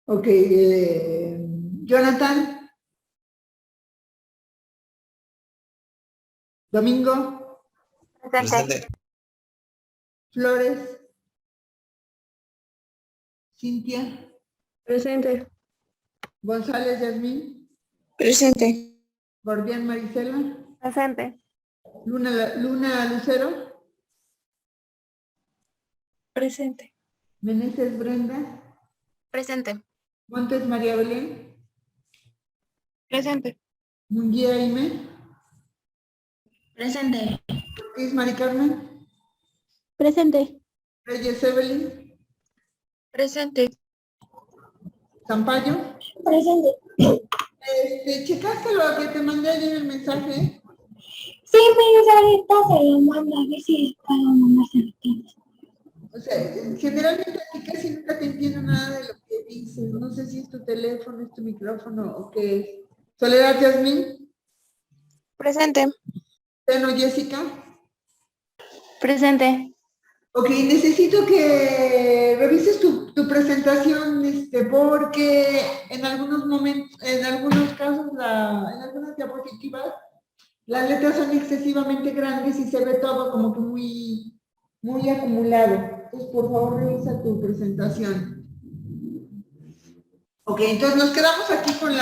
Ok, Jonathan, Domingo, Presente. Flores, Cintia, Presente. González Yasmín, Presente. Gordián Marisela, Presente. Luna Lucero, Presente. Meneses Brenda, Presente. Montes María Belén, Presente. Munguía Aime, Presente. Ortiz Mari Carmen, Presente. Reyes Evelyn, Presente. Zampayo. Presente. ¿Checaste lo que te mandé ayer el mensaje? Sí, pero ahorita se lo mando a ver si puedo mandar ahorita. O sea, generalmente aquí casi nunca te entiendo nada de lo que dices. No sé si es tu teléfono, es tu micrófono o qué es. Soledad Yasmín, Presente. Teno Jessica. Presente. Ok, necesito que revises tu presentación, porque en algunos momentos, en algunos casos, en algunas diapositivas, las letras son excesivamente grandes y se ve todo como que muy acumulado. Entonces, por favor, revisa tu presentación. Ok, entonces nos quedamos aquí con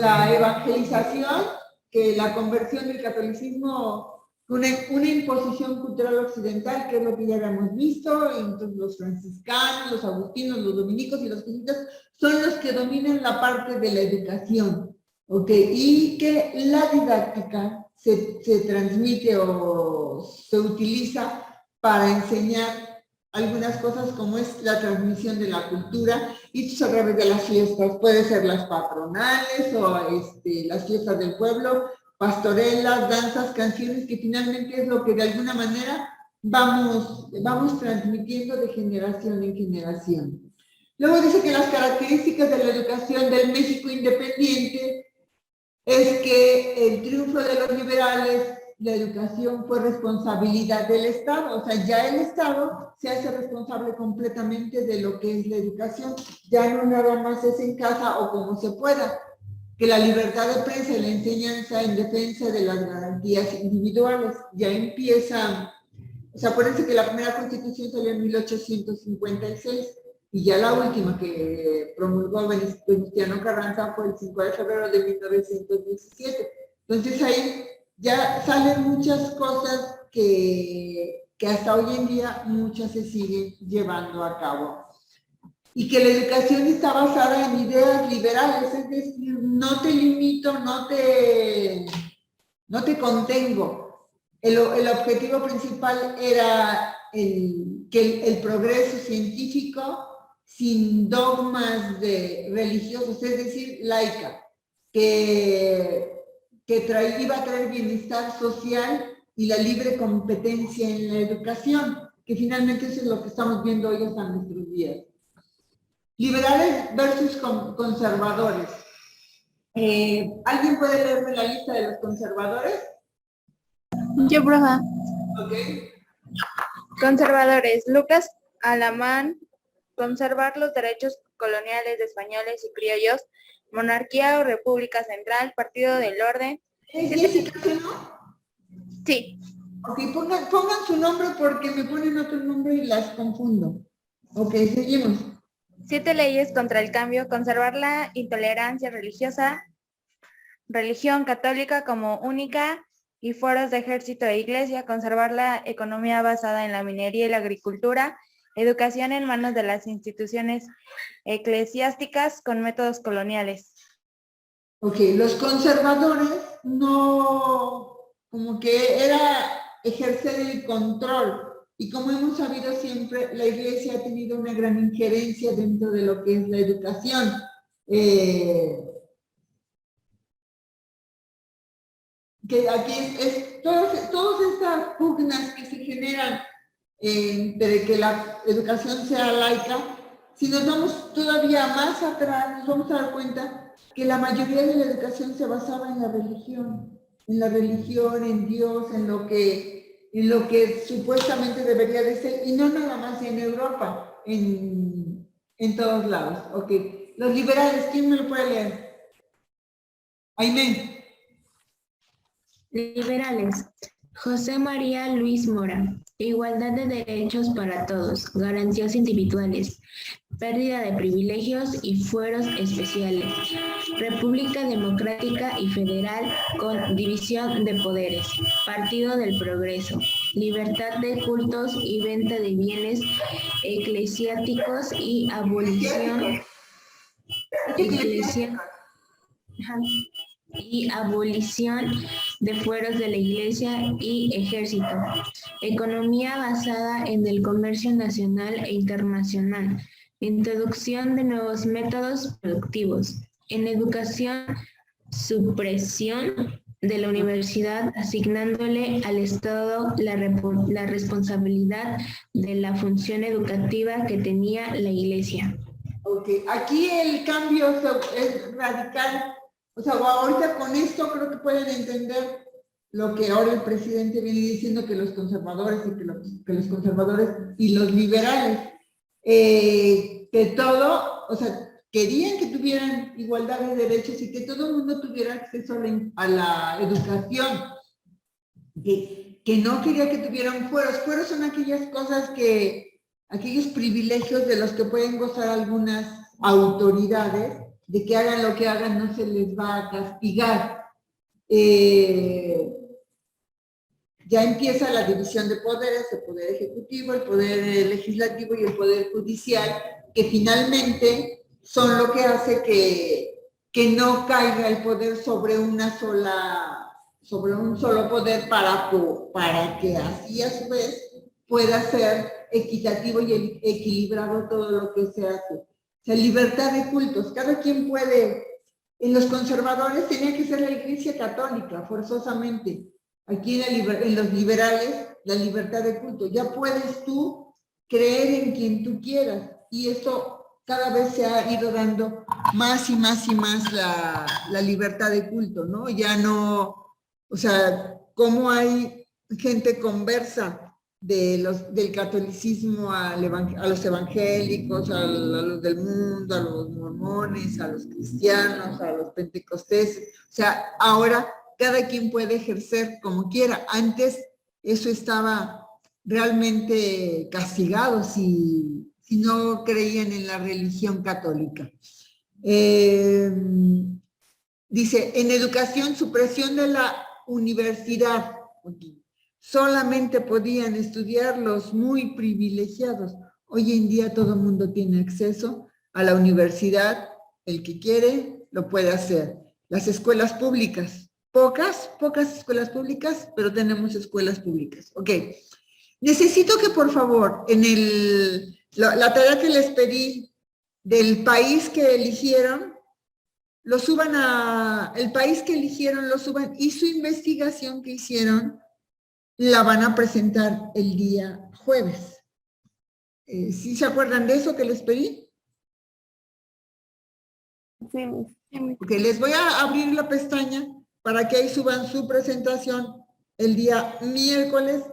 la evangelización, que la conversión del catolicismo, una imposición cultural occidental, que es lo que ya habíamos visto. Entonces los franciscanos, los agustinos, los dominicos y los jesuitas son los que dominan la parte de la educación, ok, y que la didáctica se transmite o se utiliza para enseñar algunas cosas, como es la transmisión de la cultura, y a través de las fiestas. Puede ser las patronales o las fiestas del pueblo, pastorelas, danzas, canciones, que finalmente es lo que de alguna manera vamos transmitiendo de generación en generación. Luego dice que las características de la educación del México independiente es que el triunfo de los liberales, la educación fue responsabilidad del Estado. O sea, ya el Estado se hace responsable completamente de lo que es la educación. Ya no nada más es en casa o como se pueda. Que la libertad de prensa y la enseñanza en defensa de las garantías individuales ya empieza. O sea, acuérdense que la primera constitución salió en 1856 y ya la última que promulgó Venustiano Carranza fue el 5 de febrero de 1917. Entonces ahí ya salen muchas cosas que hasta hoy en día muchas se siguen llevando a cabo. Y que la educación está basada en ideas liberales, es decir, no te limito, no te contengo. El objetivo principal era que el progreso científico sin dogmas religiosos, es decir, laica, que iba a traer bienestar social y la libre competencia en la educación, que finalmente eso es lo que estamos viendo hoy hasta nuestros días. Liberales versus conservadores. ¿Alguien puede leerme la lista de los conservadores? Yo, profa. Ok. Conservadores. Lucas Alamán. Conservar los derechos coloniales de españoles y criollos. Monarquía o República Central. Partido del Orden. ¿Es Jessica, no? Sí. Ok, pongan su nombre porque me ponen otro nombre y las confundo. Ok, seguimos. 7 leyes contra el cambio. Conservar la intolerancia religiosa. Religión católica como única y fueros de ejército e iglesia. Conservar la economía basada en la minería y la agricultura. Educación en manos de las instituciones eclesiásticas con métodos coloniales. Ok, los conservadores no, como que era ejercer el control. Y como hemos sabido siempre, la iglesia ha tenido una gran injerencia dentro de lo que es la educación. Que aquí todas estas pugnas que se generan de que la educación sea laica, si nos vamos todavía más atrás, nos vamos a dar cuenta que la mayoría de la educación se basaba en la religión, en Dios, en lo que supuestamente debería de ser, y no nada más en Europa, En todos lados, ok. Los liberales, ¿quién me lo puede leer? Aimé. Liberales. José María Luis Mora. Igualdad de derechos para todos, garantías individuales, pérdida de privilegios y fueros especiales. República democrática y federal con división de poderes. Partido del Progreso. Libertad de cultos y venta de bienes eclesiásticos y abolición Ajá. Y abolición de fueros de la Iglesia y ejército. Economía basada en el comercio nacional e internacional. Introducción de nuevos métodos productivos. En educación, supresión de la universidad, asignándole al Estado la responsabilidad de la función educativa que tenía la Iglesia. Ok, aquí el cambio es radical. O sea, ahorita con esto creo que pueden entender lo que ahora el presidente viene diciendo, que los conservadores que los conservadores y los liberales, que todo, o sea, querían que tuvieran igualdad de derechos y que todo el mundo tuviera acceso a la educación, que no quería que tuvieran fueros. Fueros son aquellas cosas aquellos privilegios de los que pueden gozar algunas autoridades, de que hagan lo que hagan, no se les va a castigar. Ya empieza la división de poderes, el poder ejecutivo, el poder legislativo y el poder judicial, que finalmente son lo que hace que no caiga el poder sobre un solo poder para que así a su vez pueda ser equitativo y equilibrado todo lo que se hace. O sea, libertad de cultos, cada quien puede. En los conservadores tenía que ser la Iglesia Católica, forzosamente. Aquí en los liberales, la libertad de culto. Ya puedes tú creer en quien tú quieras. Y esto cada vez se ha ido dando más y más y más la libertad de culto, ¿no? Ya no, o sea, cómo hay gente conversa del catolicismo a los evangélicos, a los del mundo, a los mormones, a los cristianos, a los pentecosteses. O sea, ahora cada quien puede ejercer como quiera. Antes eso estaba realmente castigado si no creían en la religión católica. Dice, en educación, supresión de la universidad. Solamente podían estudiar los muy privilegiados. Hoy en día todo el mundo tiene acceso a la universidad. El que quiere lo puede hacer. Las escuelas públicas, pocas escuelas públicas, pero tenemos escuelas públicas. Ok. Necesito que por favor, en la tarea que les pedí del país que eligieron, lo suban el país que eligieron lo suban y su investigación que hicieron la van a presentar el día jueves. ¿Sí se acuerdan de eso que les pedí? Sí. Ok, les voy a abrir la pestaña para que ahí suban su presentación el día miércoles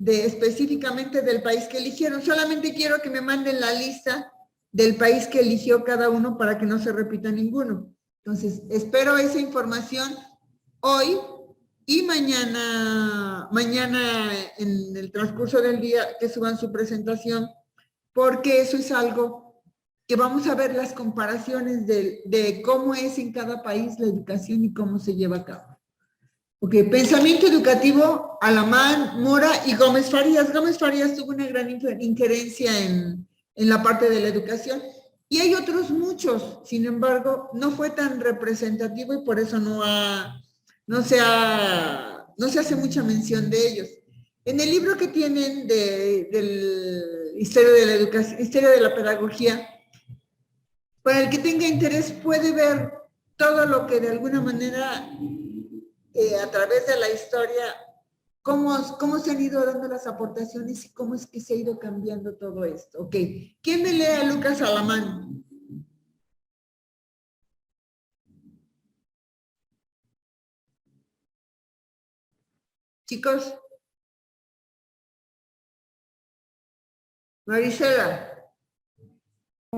específicamente del país que eligieron. Solamente quiero que me manden la lista del país que eligió cada uno para que no se repita ninguno. Entonces, espero esa información hoy y mañana en el transcurso del día que suban su presentación, porque eso es algo que vamos a ver las comparaciones de cómo es en cada país la educación y cómo se lleva a cabo. Ok, pensamiento educativo, Alamán, Mora y Gómez Farías. Gómez Farías tuvo una gran injerencia en la parte de la educación. Y hay otros muchos, sin embargo, no fue tan representativo y por eso no se hace mucha mención de ellos. En el libro que tienen del Historia de la Educación, Historia de la Pedagogía, para el que tenga interés puede ver todo lo que de alguna manera, a través de la historia, cómo se han ido dando las aportaciones y cómo es que se ha ido cambiando todo esto. Ok, ¿quién me lee a Lucas Alamán? Chicos. Marisela.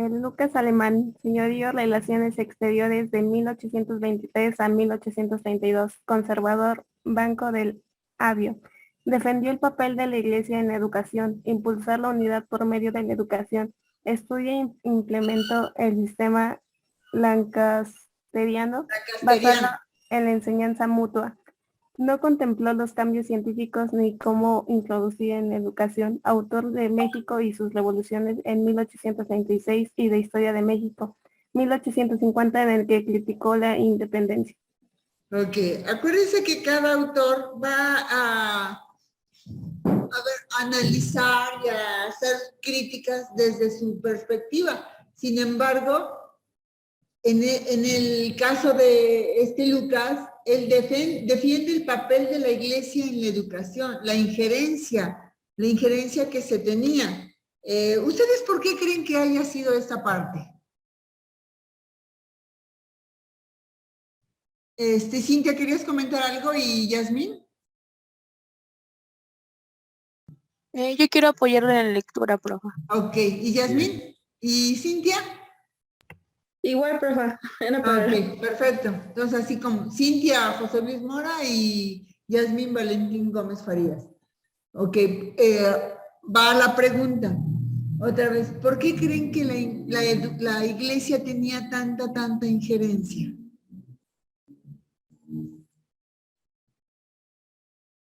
Lucas Alemán, señorío, Relaciones Exteriores de 1823 a 1832, conservador, Banco del Avio. Defendió el papel de la Iglesia en la educación, impulsar la unidad por medio de la educación. Estudia e implementó el sistema lancasteriano basado en la enseñanza mutua. No contempló los cambios científicos ni cómo introducir en la educación. Autor de México y sus revoluciones en 1836 y de Historia de México, 1850, en el que criticó la independencia. Ok, acuérdense que cada autor va a analizar y a hacer críticas desde su perspectiva. Sin embargo, en el caso de Lucas, él defiende el papel de la Iglesia en la educación, la injerencia que se tenía. ¿Ustedes por qué creen que haya sido esta parte? Cintia, ¿querías comentar algo? ¿Y Yasmín? Yo quiero apoyarlo en la lectura, profe. Ok, ¿y Yasmín? ¿Y Cintia? Igual, profa. Era para Ok, perfecto. Entonces, así como Cintia José Luis Mora y Yasmín Valentín Gómez Farías. Ok, va la pregunta. Otra vez, ¿por qué creen que la Iglesia tenía tanta injerencia?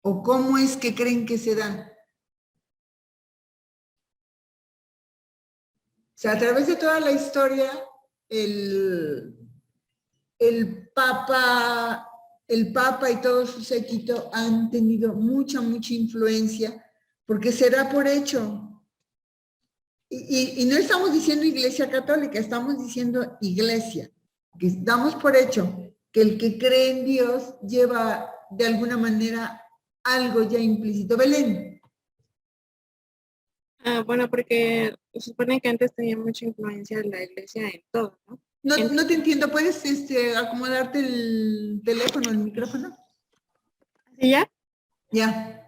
¿O cómo es que creen que se da? O sea, a través de toda la historia, el Papa y todo su séquito han tenido mucha influencia, porque se da por hecho. Y no estamos diciendo Iglesia Católica, estamos diciendo Iglesia, que damos por hecho que el que cree en Dios lleva de alguna manera algo ya implícito. Belén. Bueno, porque se supone que antes tenía mucha influencia de la iglesia en todo, ¿no? No te entiendo, ¿puedes acomodarte el teléfono, el micrófono? ¿Sí ya? Ya.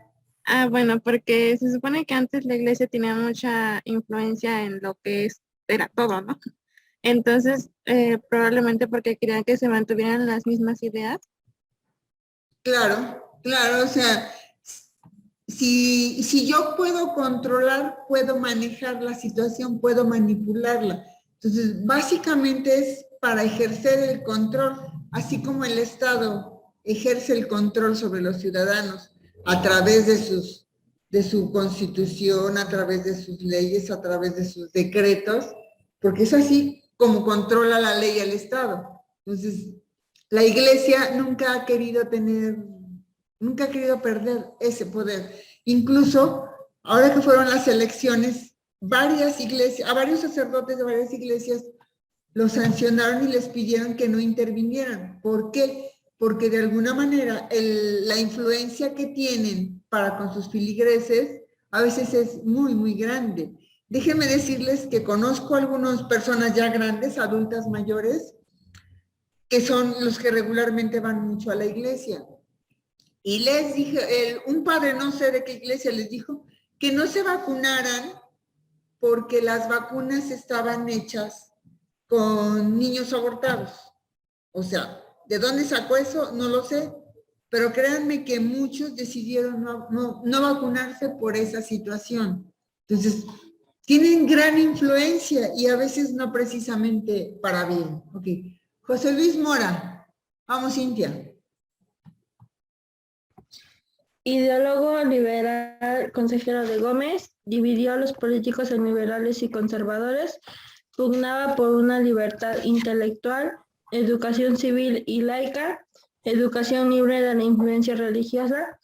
Bueno, porque se supone que antes la iglesia tenía mucha influencia en lo que era todo, ¿no? Entonces, probablemente porque querían que se mantuvieran las mismas ideas. Claro, o sea, si yo puedo controlar, puedo manejar la situación, puedo manipularla. Entonces, básicamente es para ejercer el control, así como el Estado ejerce el control sobre los ciudadanos a través de su constitución, a través de sus leyes, a través de sus decretos, porque es así como controla la ley al Estado. Entonces, la Iglesia nunca ha querido perder ese poder. Incluso, ahora que fueron las elecciones, a varios sacerdotes de varias iglesias los sancionaron y les pidieron que no intervinieran. ¿Por qué? Porque de alguna manera la influencia que tienen para con sus feligreses a veces es muy grande. Déjenme decirles que conozco a algunas personas ya grandes, adultas mayores, que son los que regularmente van mucho a la iglesia. Y les dije, un padre, no sé de qué iglesia, les dijo que no se vacunaran porque las vacunas estaban hechas con niños abortados. O sea, ¿de dónde sacó eso? No lo sé, pero créanme que muchos decidieron no vacunarse por esa situación. Entonces, tienen gran influencia y a veces no precisamente para bien. Ok. José Luis Mora. Vamos, Cintia. Ideólogo liberal, consejero de Gómez, dividió a los políticos en liberales y conservadores, pugnaba por una libertad intelectual, educación civil y laica, educación libre de la influencia religiosa.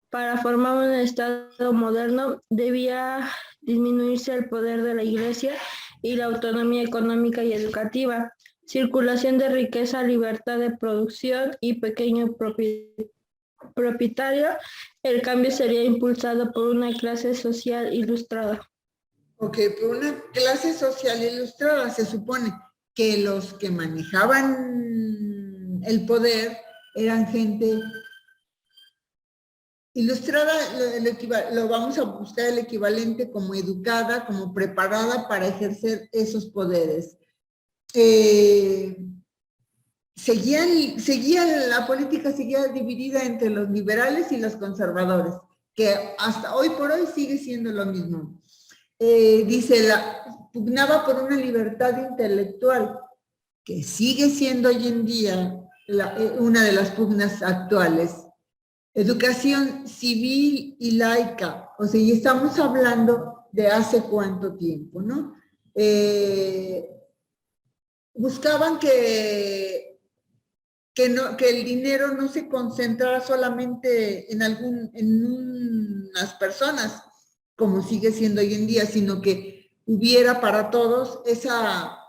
Para formar un Estado moderno debía disminuirse el poder de la Iglesia y la autonomía económica y educativa, circulación de riqueza, libertad de producción y pequeño propietario. El cambio sería impulsado por una clase social ilustrada. Ok, por una clase social ilustrada se supone que los que manejaban el poder eran gente Ilustrada, lo vamos a buscar el equivalente como educada, como preparada para ejercer esos poderes. La política seguía dividida entre los liberales y los conservadores, que hasta hoy por hoy sigue siendo lo mismo. Dice, pugnaba por una libertad intelectual, que sigue siendo hoy en día una de las pugnas actuales. Educación civil y laica, o sea, y estamos hablando de hace cuánto tiempo, ¿no? Buscaban que el dinero no se concentrara solamente en unas personas, como sigue siendo hoy en día, sino que hubiera para todos esa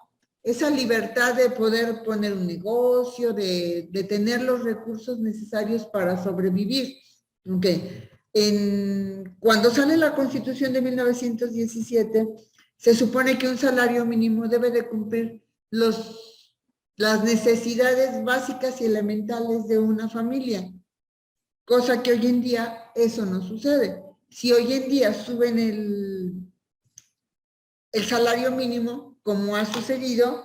libertad de poder poner un negocio, de tener los recursos necesarios para sobrevivir. Okay. Cuando sale la Constitución de 1917, se supone que un salario mínimo debe de cumplir las necesidades básicas y elementales de una familia, cosa que hoy en día eso no sucede. Si hoy en día suben el salario mínimo, como ha sucedido,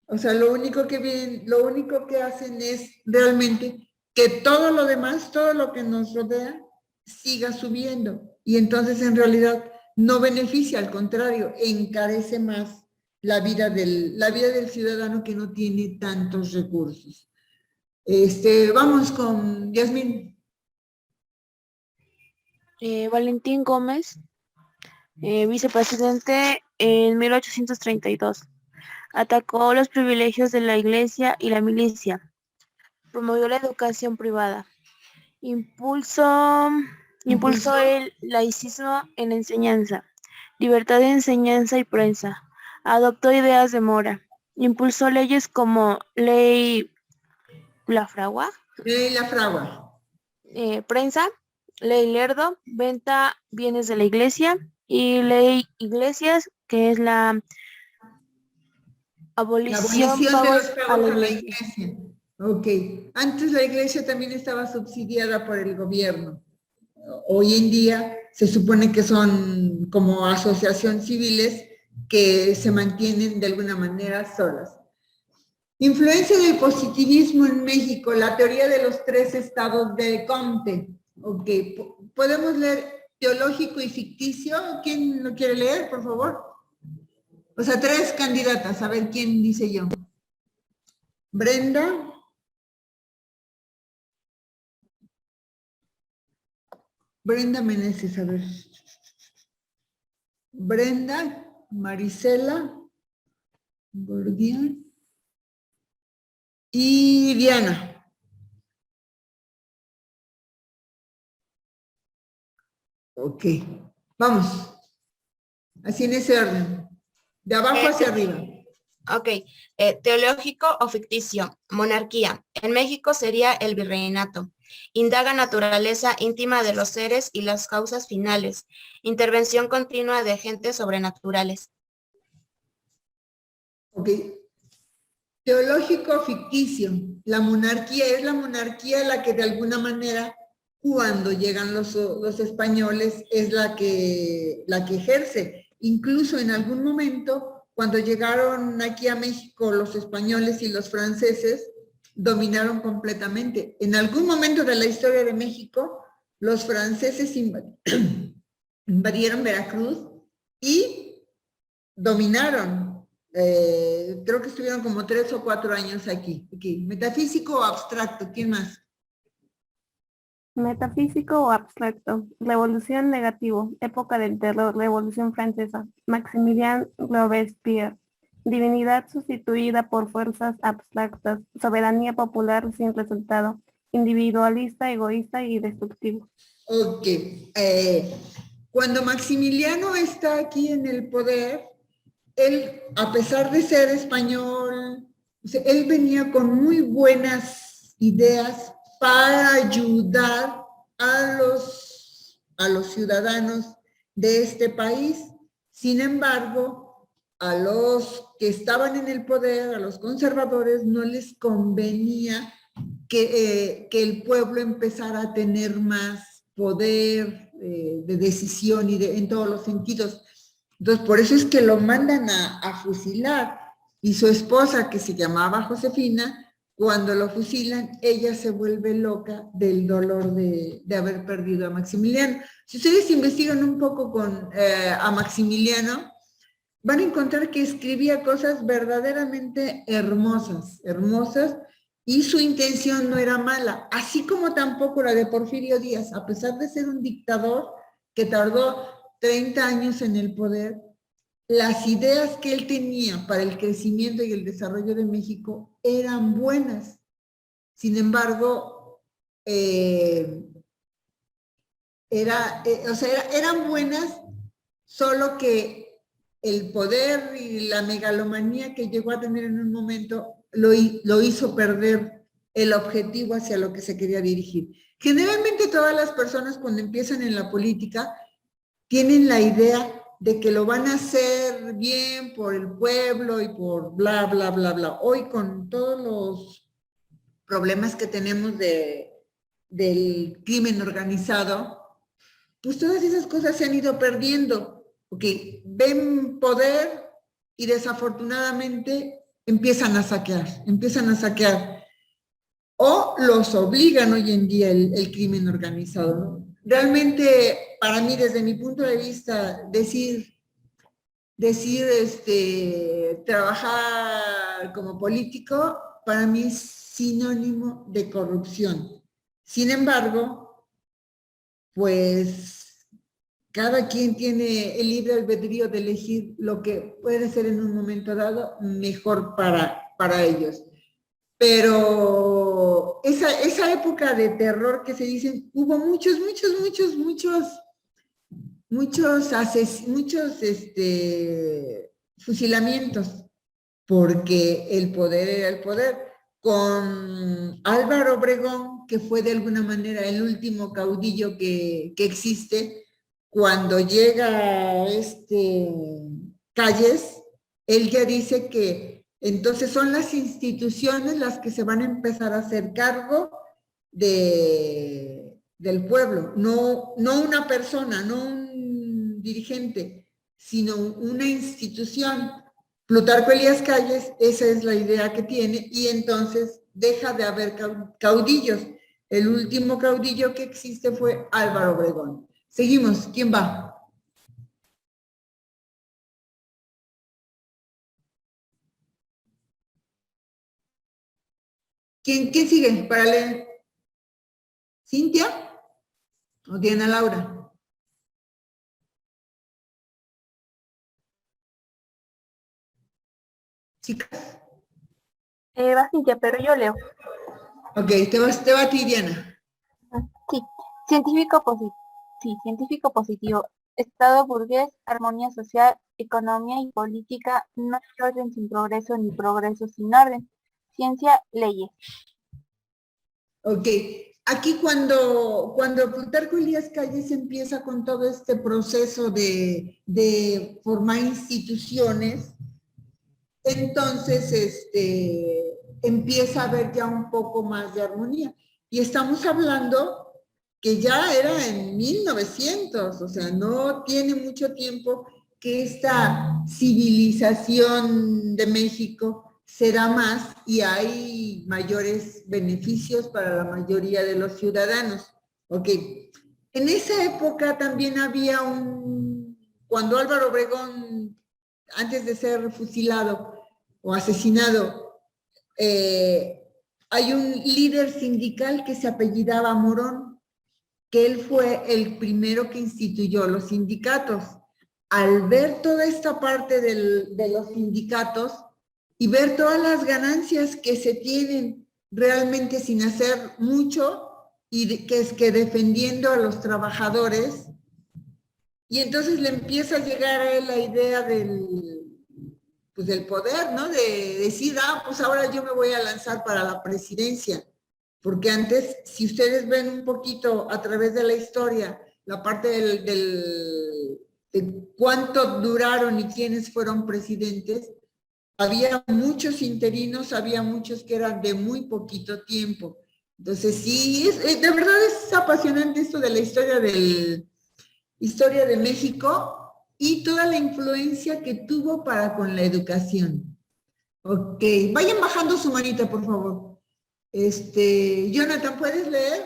o sea, lo único que hacen es realmente que todo lo demás, todo lo que nos rodea, siga subiendo. Y entonces en realidad no beneficia, al contrario, encarece más la vida del ciudadano que no tiene tantos recursos. Vamos con Yasmín. Valentín Gómez, vicepresidente en 1832. Atacó los privilegios de la iglesia y la milicia. Promovió la educación privada. Impulsó el laicismo en la enseñanza, libertad de enseñanza y prensa. Adoptó ideas de Mora. Impulsó leyes como Ley Lafragua, prensa, Ley Lerdo, venta bienes de la iglesia, y Ley Iglesias, que es la abolición de los pagos pagos a la iglesia. Ok. Antes la iglesia también estaba subsidiada por el gobierno. Hoy en día se supone que son como asociaciones civiles que se mantienen de alguna manera solas. Influencia del positivismo en México, la teoría de los 3 estados de Comte. Ok. ¿Podemos leer teológico y ficticio? ¿Quién lo quiere leer, por favor? O sea, 3 candidatas. A ver, ¿quién dice yo? Brenda. Brenda Meneses, a ver. Brenda, Marisela, Gordián y Diana. Ok, vamos. Así en ese orden. De abajo hacia arriba. Ok, teológico o ficticio, monarquía. En México sería el virreinato. Indaga naturaleza íntima de los seres y las causas finales. Intervención continua de agentes sobrenaturales. Ok. Teológico ficticio. La monarquía es la monarquía la que de alguna manera, cuando llegan los españoles, es la que ejerce. Incluso en algún momento, cuando llegaron aquí a México los españoles y los franceses, dominaron completamente. En algún momento de la historia de México, los franceses invadieron Veracruz y dominaron. Creo que estuvieron como 3 o 4 años aquí. Metafísico o abstracto, ¿quién más? Metafísico o abstracto. Revolución negativo. Época del terror. Revolución francesa. Maximilien Robespierre. Divinidad sustituida por fuerzas abstractas. Soberanía popular sin resultado. Individualista, egoísta y destructivo. Ok. Cuando Maximiliano está aquí en el poder, él, a pesar de ser español, él venía con muy buenas ideas para ayudar a los ciudadanos de este país. Sin embargo, a los que estaban en el poder, a los conservadores, no les convenía que el pueblo empezara a tener más poder de decisión y en todos los sentidos. Entonces, por eso es que lo mandan a fusilar. Y su esposa, que se llamaba Josefina, cuando lo fusilan, ella se vuelve loca del dolor de haber perdido a Maximiliano. Si ustedes investigan un poco a Maximiliano, van a encontrar que escribía cosas verdaderamente hermosas, y su intención no era mala, así como tampoco la de Porfirio Díaz, a pesar de ser un dictador que tardó 30 años en el poder, las ideas que él tenía para el crecimiento y el desarrollo de México eran buenas. Sin embargo, eran buenas, solo que el poder y la megalomanía que llegó a tener en un momento lo hizo perder el objetivo hacia lo que se quería dirigir. Generalmente todas las personas cuando empiezan en la política tienen la idea de que lo van a hacer bien por el pueblo y por bla, bla, bla, bla. Hoy con todos los problemas que tenemos del crimen organizado, pues todas esas cosas se han ido perdiendo, porque ven poder y desafortunadamente empiezan a saquear. O los obligan hoy en día el crimen organizado, ¿no? Realmente, para mí, desde mi punto de vista, trabajar como político, para mí es sinónimo de corrupción. Sin embargo, pues cada quien tiene el libre albedrío de elegir lo que puede ser en un momento dado mejor para ellos. Pero esa época de terror que se dicen, hubo muchos fusilamientos, porque el poder era el poder. Con Álvaro Obregón, que fue de alguna manera el último caudillo que existe, cuando llega Calles, él ya dice que entonces son las instituciones las que se van a empezar a hacer cargo del pueblo, no una persona, no un dirigente, sino una institución. Plutarco Elías Calles, esa es la idea que tiene, y entonces deja de haber caudillos. El último caudillo que existe fue Álvaro Obregón. Seguimos, ¿quién va? ¿Quién sigue para leer? ¿Cintia? ¿O Diana Laura? Chicas. Va Cintia, pero yo leo. Ok, te va a ti, Diana. Sí, científico positivo. Estado burgués, armonía social, economía y política, no hay orden sin progreso ni progreso sin orden. Ciencia, leyes. Ok, aquí cuando Plutarco Elías Calles empieza con todo este proceso de formar instituciones, entonces empieza a haber ya un poco más de armonía. Y estamos hablando que ya era en 1900, o sea, no tiene mucho tiempo que esta civilización de México se da más y hay mayores beneficios para la mayoría de los ciudadanos. Ok, en esa época también había cuando Álvaro Obregón, antes de ser fusilado o asesinado, hay un líder sindical que se apellidaba Morón, que él fue el primero que instituyó los sindicatos. Al ver toda esta parte de los sindicatos y ver todas las ganancias que se tienen realmente sin hacer mucho, y que es que defendiendo a los trabajadores, y entonces le empieza a llegar a él la idea del poder, ¿no? De decir, pues ahora yo me voy a lanzar para la presidencia. Porque antes, si ustedes ven un poquito a través de la historia, la parte de cuánto duraron y quiénes fueron presidentes, había muchos interinos, había muchos que eran de muy poquito tiempo. Entonces sí, de verdad es apasionante esto de la historia de México y toda la influencia que tuvo para con la educación. Ok, vayan bajando su manita, por favor. Jonathan, ¿puedes leer?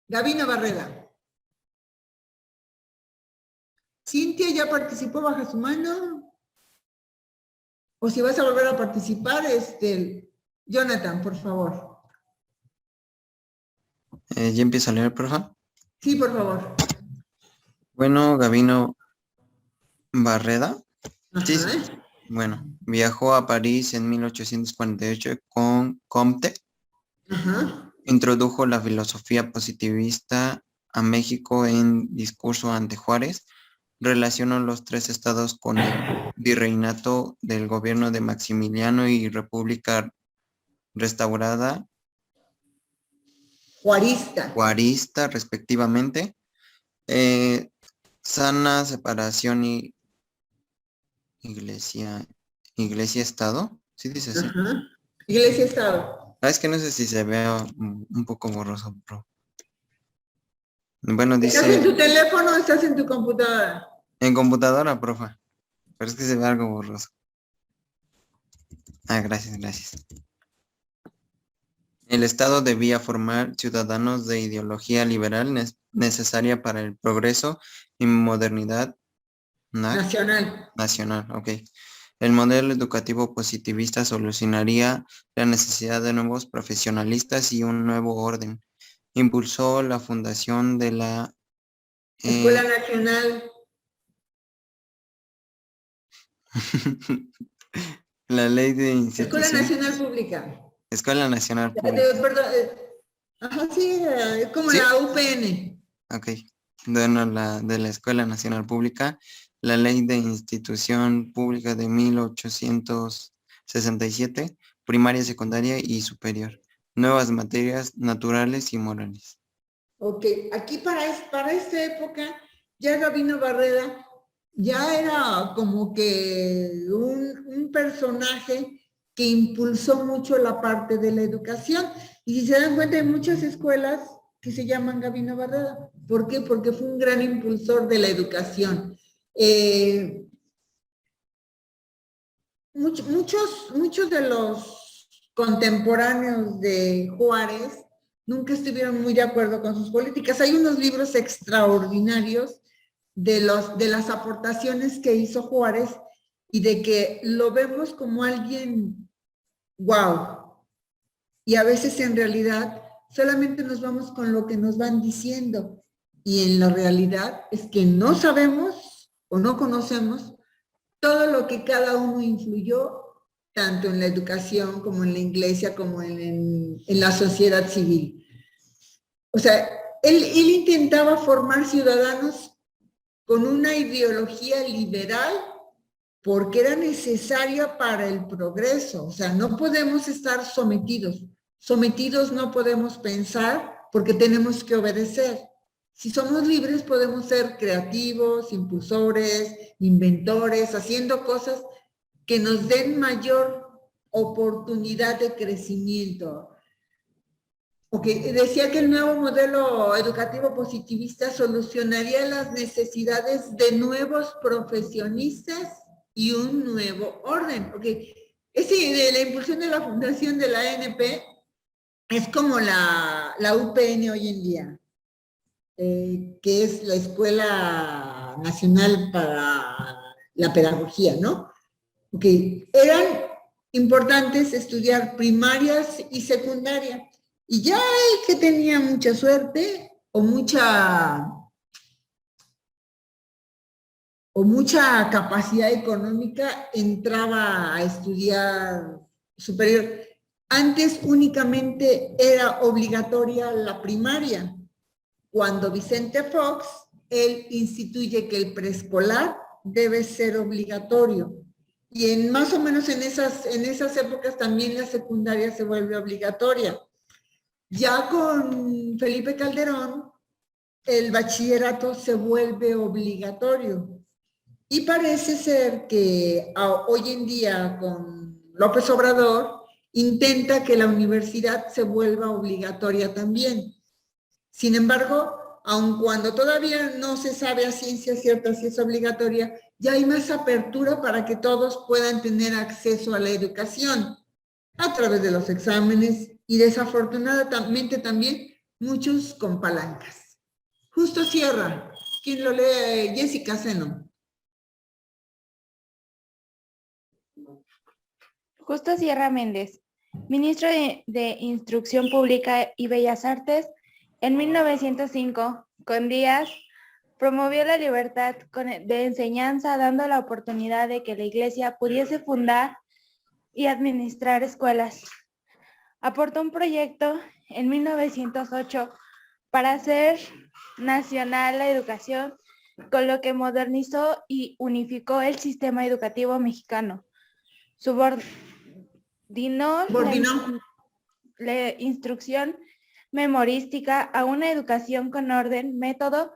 Gabino Barreda. Cintia ya participó, baja su mano. O si vas a volver a participar, Jonathan, por favor. ¿Ya empiezo a leer, profe? Sí, por favor. Bueno, Gabino Barreda. Ajá. Sí, sí. Bueno, viajó a París en 1848 con Comte. Ajá. Introdujo la filosofía positivista a México en discurso ante Juárez. Relacionó los tres estados con el virreinato del gobierno de Maximiliano y República restaurada juarista respectivamente. Sana separación y iglesia-estado. ¿Sí dice así? Ajá. Iglesia-estado. Es que no sé si se ve un poco borroso, bro. Bueno, dice... ¿Estás en tu teléfono o estás en tu computadora? En computadora, profe. Pero es que se ve algo borroso. Gracias. El Estado debía formar ciudadanos de ideología liberal necesaria para el progreso y modernidad nacional. Ok. El modelo educativo positivista solucionaría la necesidad de nuevos profesionalistas y un nuevo orden. Impulsó la fundación de la Escuela Nacional. La ley de institución. Escuela Nacional Pública. Escuela Nacional Pública. Perdón, ajá, sí, es como ¿Sí? la UPN. Ok. Bueno, de la Escuela Nacional Pública, la ley de institución pública de 1867, primaria, secundaria y superior. Nuevas materias naturales y morales. Ok, aquí para esta época, ya Gabino Barreda ya era como que un personaje que impulsó mucho la parte de la educación. Y si se dan cuenta, hay muchas escuelas que se llaman Gabino Barreda. ¿Por qué? Porque fue un gran impulsor de la educación. Muchos de los contemporáneos de Juárez nunca estuvieron muy de acuerdo con sus políticas. Hay unos libros extraordinarios de las aportaciones que hizo Juárez y de que lo vemos como alguien wow. Y a veces en realidad solamente nos vamos con lo que nos van diciendo. Y en la realidad es que no sabemos o no conocemos todo lo que cada uno influyó, tanto en la educación como en la iglesia, como en la sociedad civil. O sea, él intentaba formar ciudadanos con una ideología liberal porque era necesaria para el progreso. O sea, no podemos estar sometidos. Sometidos no podemos pensar porque tenemos que obedecer. Si somos libres podemos ser creativos, impulsores, inventores, haciendo cosas que nos den mayor oportunidad de crecimiento. Okay. Decía que el nuevo modelo educativo positivista solucionaría las necesidades de nuevos profesionistas y un nuevo orden. Okay. De la impulsión de la fundación de la ANP es como la UPN hoy en día, que es la Escuela Nacional para la Pedagogía, ¿no? Okay. Eran importantes estudiar primarias y secundaria. Y ya el que tenía mucha suerte o mucha capacidad económica entraba a estudiar superior. Antes únicamente era obligatoria la primaria. Cuando Vicente Fox, él instituye que el preescolar debe ser obligatorio. Y más o menos en esas épocas también la secundaria se vuelve obligatoria. Ya con Felipe Calderón, el bachillerato se vuelve obligatorio. Y parece ser que hoy en día con López Obrador, intenta que la universidad se vuelva obligatoria también. Sin embargo, aun cuando todavía no se sabe a ciencia cierta si es obligatoria, ya hay más apertura para que todos puedan tener acceso a la educación a través de los exámenes y desafortunadamente también muchos con palancas. Justo cierra. ¿Quién lo lee? Jessica Seno. Justo Sierra Méndez, ministro de Instrucción Pública y Bellas Artes, en 1905, con Díaz, promovió la libertad de enseñanza, dando la oportunidad de que la Iglesia pudiese fundar y administrar escuelas. Aportó un proyecto en 1908 para hacer nacional la educación, con lo que modernizó y unificó el sistema educativo mexicano. Subordinó la instrucción memorística a una educación con orden, método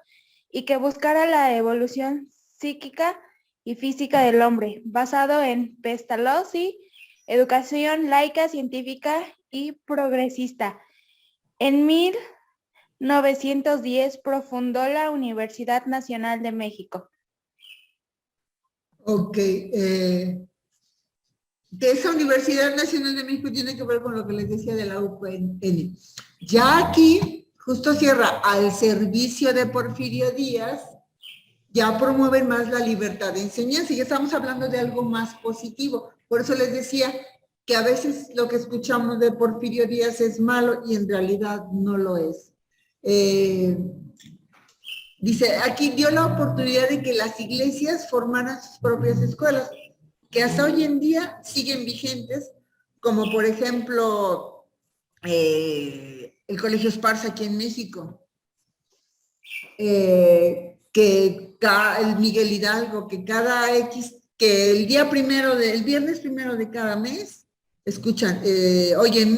y que buscara la evolución psíquica y física del hombre, basado en Pestalozzi, educación laica, científica y progresista. En 1910 profundó la Universidad Nacional de México. Ok. De esa Universidad Nacional de México tiene que ver con lo que les decía de la UPN. Ya aquí, justo cierra, al servicio de Porfirio Díaz, ya promueven más la libertad de enseñanza. Ya estamos hablando de algo más positivo. Por eso les decía que a veces lo que escuchamos de Porfirio Díaz es malo y en realidad no lo es. Dice, aquí dio la oportunidad de que las iglesias formaran sus propias escuelas, que hasta hoy en día siguen vigentes, como por ejemplo el Colegio Esparza aquí en México, que el Miguel Hidalgo, que que el viernes primero de cada mes, escuchan, oyen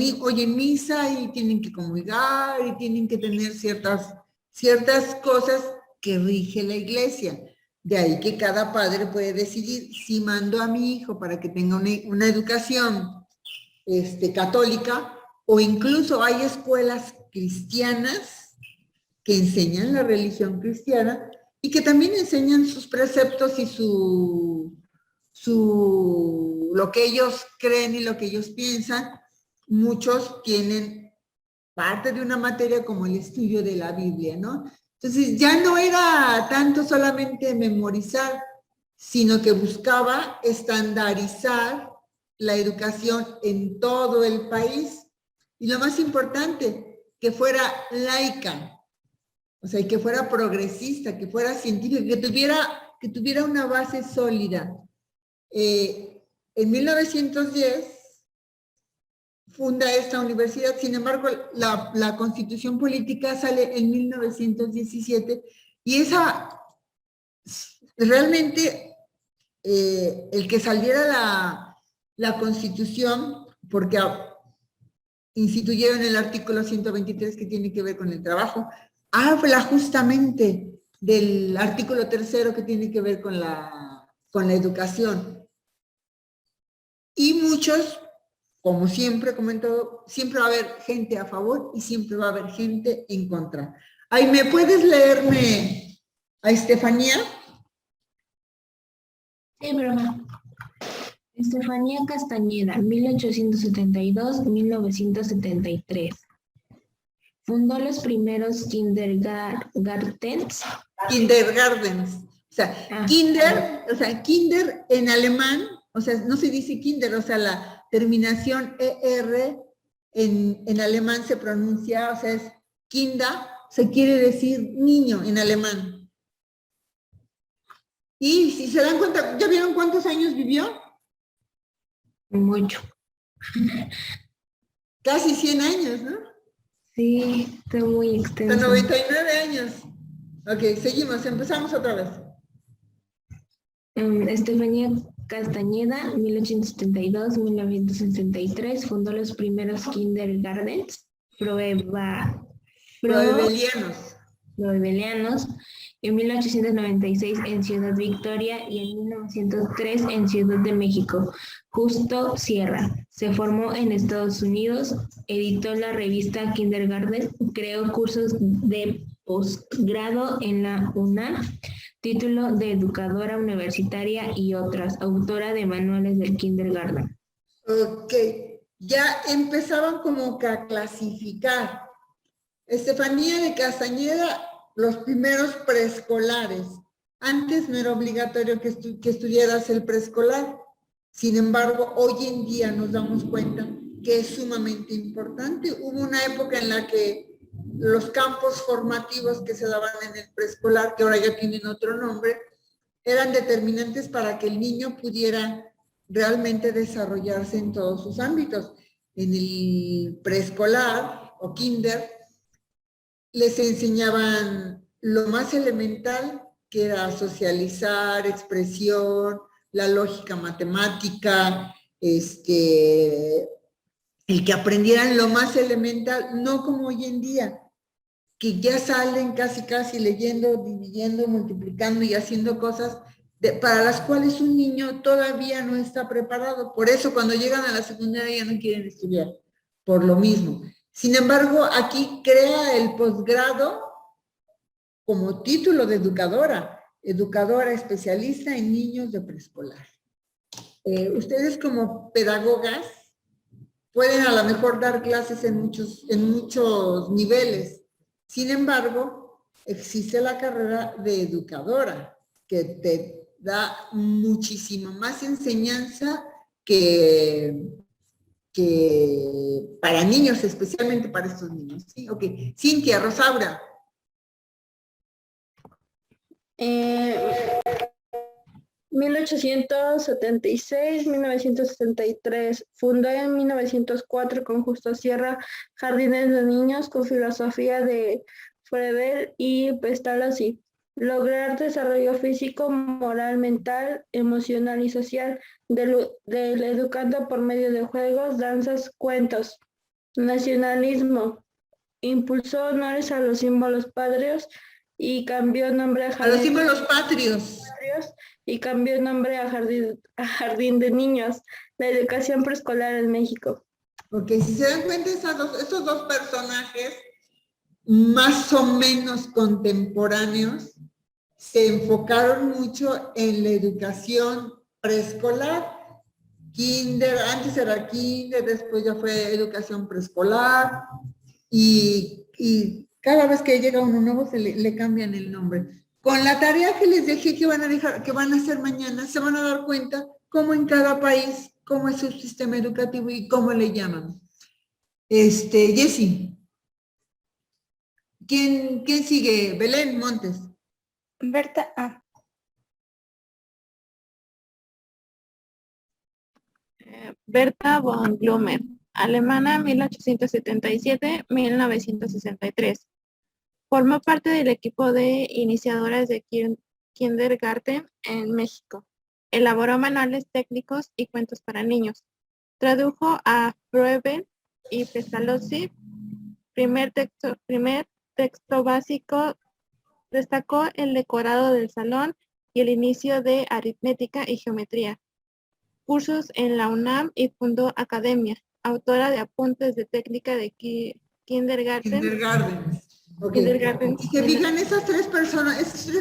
misa y tienen que comulgar y tienen que tener ciertas cosas que rige la iglesia. De ahí que cada padre puede decidir si mando a mi hijo para que tenga una educación católica, o incluso hay escuelas cristianas que enseñan la religión cristiana y que también enseñan sus preceptos y lo que ellos creen y lo que ellos piensan. Muchos tienen parte de una materia como el estudio de la Biblia, ¿no? Entonces ya no era tanto solamente memorizar, sino que buscaba estandarizar la educación en todo el país. Y lo más importante, que fuera laica, o sea, que fuera progresista, que fuera científica, que tuviera una base sólida. En 1910 funda esta universidad, sin embargo, la Constitución Política sale en 1917 y esa, realmente, el que saliera la Constitución, porque instituyeron el artículo 123 que tiene que ver con el trabajo, habla justamente del artículo 3 que tiene que ver con la educación. Y muchos, como siempre, como en todo, siempre va a haber gente a favor y siempre va a haber gente en contra. Ay, ¿me puedes leerme a Estefanía? Sí, broma. Estefanía Castañeda, 1872-1973. Fundó los primeros kindergartens. O sea, kinder en alemán, o sea, no se dice kinder, o sea, la terminación ER en alemán se pronuncia, o sea, es kinda, se quiere decir niño en alemán. Y si se dan cuenta, ¿ya vieron cuántos años vivió? Mucho. Casi 100 años, ¿no? Sí, está muy extenso. Hasta 99 años. Ok, seguimos, empezamos otra vez. Estefanía Castañeda, 1872-1963, fundó los primeros kindergartens proebelianos. Goibelianos, en 1896 en Ciudad Victoria y en 1903 en Ciudad de México. Justo Sierra. Se formó en Estados Unidos, editó la revista Kindergarten, creó cursos de posgrado en la UNAM, título de educadora universitaria y otras, autora de manuales del kindergarten. Ok, ya empezaban como que a clasificar. Estefanía de Castañeda, los primeros preescolares. Antes no era obligatorio que estudiaras el preescolar. Sin embargo, hoy en día nos damos cuenta que es sumamente importante. Hubo una época en la que los campos formativos que se daban en el preescolar, que ahora ya tienen otro nombre, eran determinantes para que el niño pudiera realmente desarrollarse en todos sus ámbitos. En el preescolar o kinder les enseñaban lo más elemental, que era socializar, expresión, la lógica matemática, el que aprendieran lo más elemental, no como hoy en día, que ya salen casi leyendo, dividiendo, multiplicando y haciendo cosas para las cuales un niño todavía no está preparado. Por eso cuando llegan a la secundaria ya no quieren estudiar, por lo mismo. Sin embargo, aquí crea el posgrado como título de educadora especialista en niños de preescolar. Ustedes como pedagogas pueden a lo mejor dar clases en muchos niveles. Sin embargo, existe la carrera de educadora, que te da muchísimo más enseñanza que para niños, especialmente para estos niños. ¿Sí? Ok. Cintia, Rosaura. 1876, 1973. Fundó en 1904 con Justo Sierra Jardines de Niños con filosofía de Froebel y Pestalozzi. Lograr desarrollo físico, moral, mental, emocional y social del educando por medio de juegos, danzas, cuentos. Nacionalismo. Impulsó honores a los símbolos patrios y cambió nombre a los símbolos patrios y cambió nombre a Jardín de Niños, la educación preescolar en México. Ok, si se dan cuenta, estos dos personajes más o menos contemporáneos se enfocaron mucho en la educación preescolar. Kinder, antes era kinder, después ya fue educación preescolar y cada vez que llega uno nuevo le cambian el nombre. Con la tarea que les dejé que van a hacer mañana, se van a dar cuenta cómo en cada país, cómo es su sistema educativo y cómo le llaman. Jessy. ¿Quién sigue? Belén Montes. Berta. Berta von Blumer, alemana 1877-1963. Formó parte del equipo de iniciadoras de Kindergarten en México. Elaboró manuales técnicos y cuentos para niños. Tradujo a Froebel y Pestalozzi. Primer texto básico. Destacó el decorado del salón y el inicio de aritmética y geometría. Cursos en la UNAM y fundó Academia, autora de apuntes de técnica de Kindergarten. Okay. Kindergarten. Y que fijan, esos tres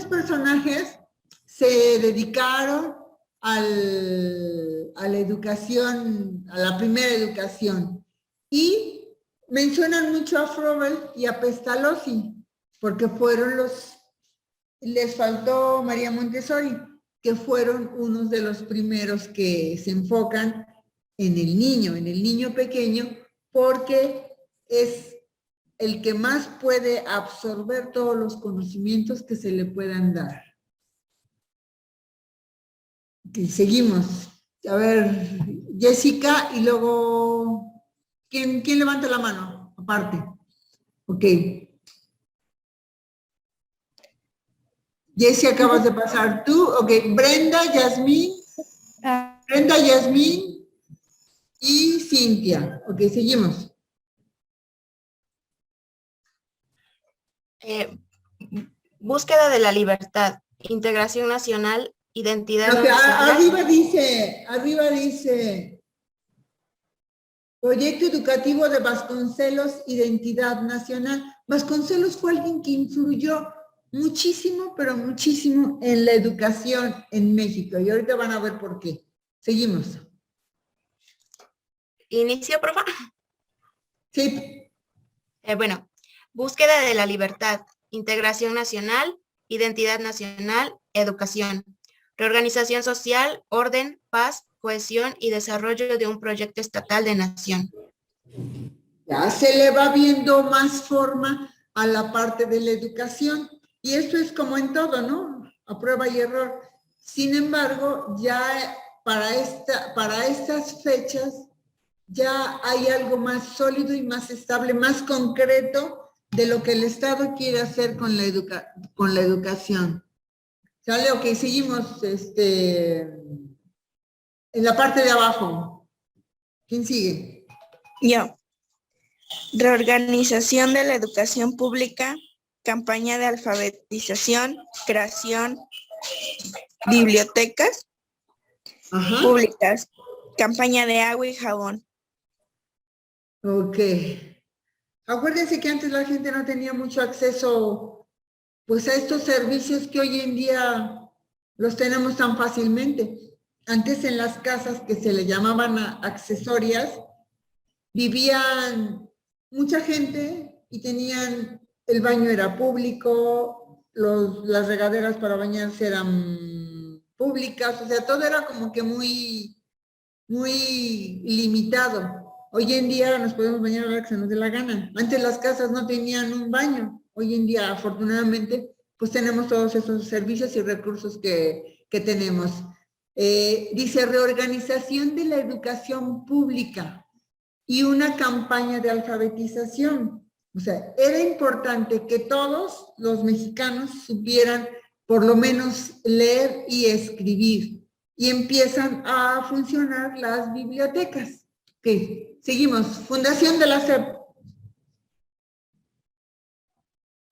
personajes se dedicaron a la educación, a la primera educación. Y mencionan mucho a Froebel y a Pestalozzi, porque fueron les faltó María Montessori, que fueron unos de los primeros que se enfocan en el niño pequeño, porque es el que más puede absorber todos los conocimientos que se le puedan dar. Okay, seguimos. A ver, Jessica, y luego, ¿quién levanta la mano? Aparte. Ok. Jessy, acabas de pasar tú. Ok, Brenda, Yasmín y Cintia. Ok, seguimos. Búsqueda de la libertad, integración nacional, identidad Lo que nacional. arriba dice, proyecto educativo de Vasconcelos, identidad nacional. Vasconcelos fue alguien que influyó muchísimo, pero muchísimo en la educación en México. Y ahorita van a ver por qué. Seguimos. Inicio, profe. Sí, Bueno, búsqueda de la libertad, integración nacional, identidad nacional, educación, reorganización social, orden, paz, cohesión y desarrollo de un proyecto estatal de nación. ya se le va viendo más forma a la parte de la educación. Y esto es como en todo, ¿no? A prueba y error. Sin embargo, ya para estas fechas ya hay algo más sólido y más estable, más concreto de lo que el Estado quiere hacer con la educación. ¿Sale? Ok, seguimos en la parte de abajo. ¿Quién sigue? Yo. Reorganización de la educación pública, campaña de alfabetización, creación, bibliotecas Ajá. públicas, campaña de agua y jabón. Ok. Acuérdense que antes la gente no tenía mucho acceso pues a estos servicios que hoy en día los tenemos tan fácilmente. Antes en las casas que se le llamaban accesorias, vivían mucha gente y tenían, el baño era público, las regaderas para bañarse eran públicas, o sea, todo era como que muy limitado. Hoy en día nos podemos bañar a la hora que se nos dé la gana. Antes las casas no tenían un baño. Hoy en día, afortunadamente, pues tenemos todos esos servicios y recursos que tenemos. Dice reorganización de la educación pública y una campaña de alfabetización. O sea, era importante que todos los mexicanos supieran por lo menos leer y escribir. Y empiezan a funcionar las bibliotecas. Ok, seguimos. Fundación de la SEP.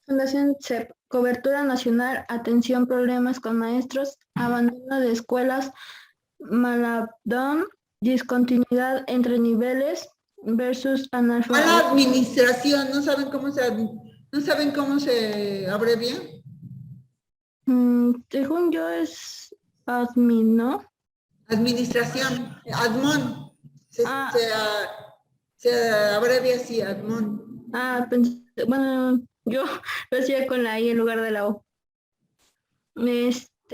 Fundación CEP, cobertura nacional, atención problemas con maestros, abandono de escuelas, maladón, discontinuidad entre niveles versus Mala analfabetismo. administración, ¿no saben cómo se abrevia? Según yo es admin, ¿no? Administración, admon. Se abrevia así, admon. Bueno, yo lo hacía con la I en lugar de la O.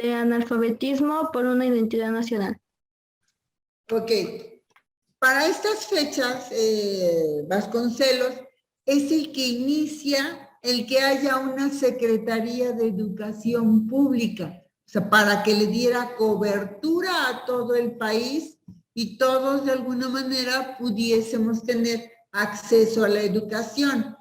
Analfabetismo por una identidad nacional. Ok. Para estas fechas, Vasconcelos es el que inicia el que haya una Secretaría de Educación Pública, o sea, para que le diera cobertura a todo el país y todos de alguna manera pudiésemos tener acceso a la educación.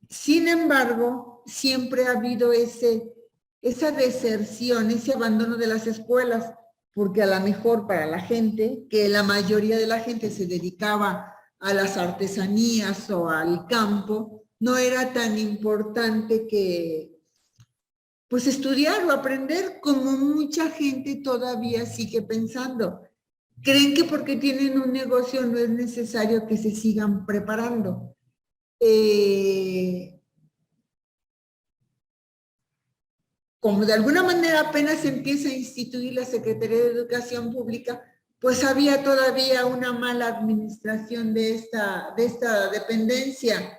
Sin embargo, siempre ha habido esa deserción, ese abandono de las escuelas, porque a lo mejor para la gente, que la mayoría de la gente se dedicaba a las artesanías o al campo, no era tan importante que pues estudiar o aprender, como mucha gente todavía sigue pensando. Creen que porque tienen un negocio no es necesario que se sigan preparando. Como de alguna manera apenas se empieza a instituir la Secretaría de Educación Pública, pues había todavía una mala administración de esta dependencia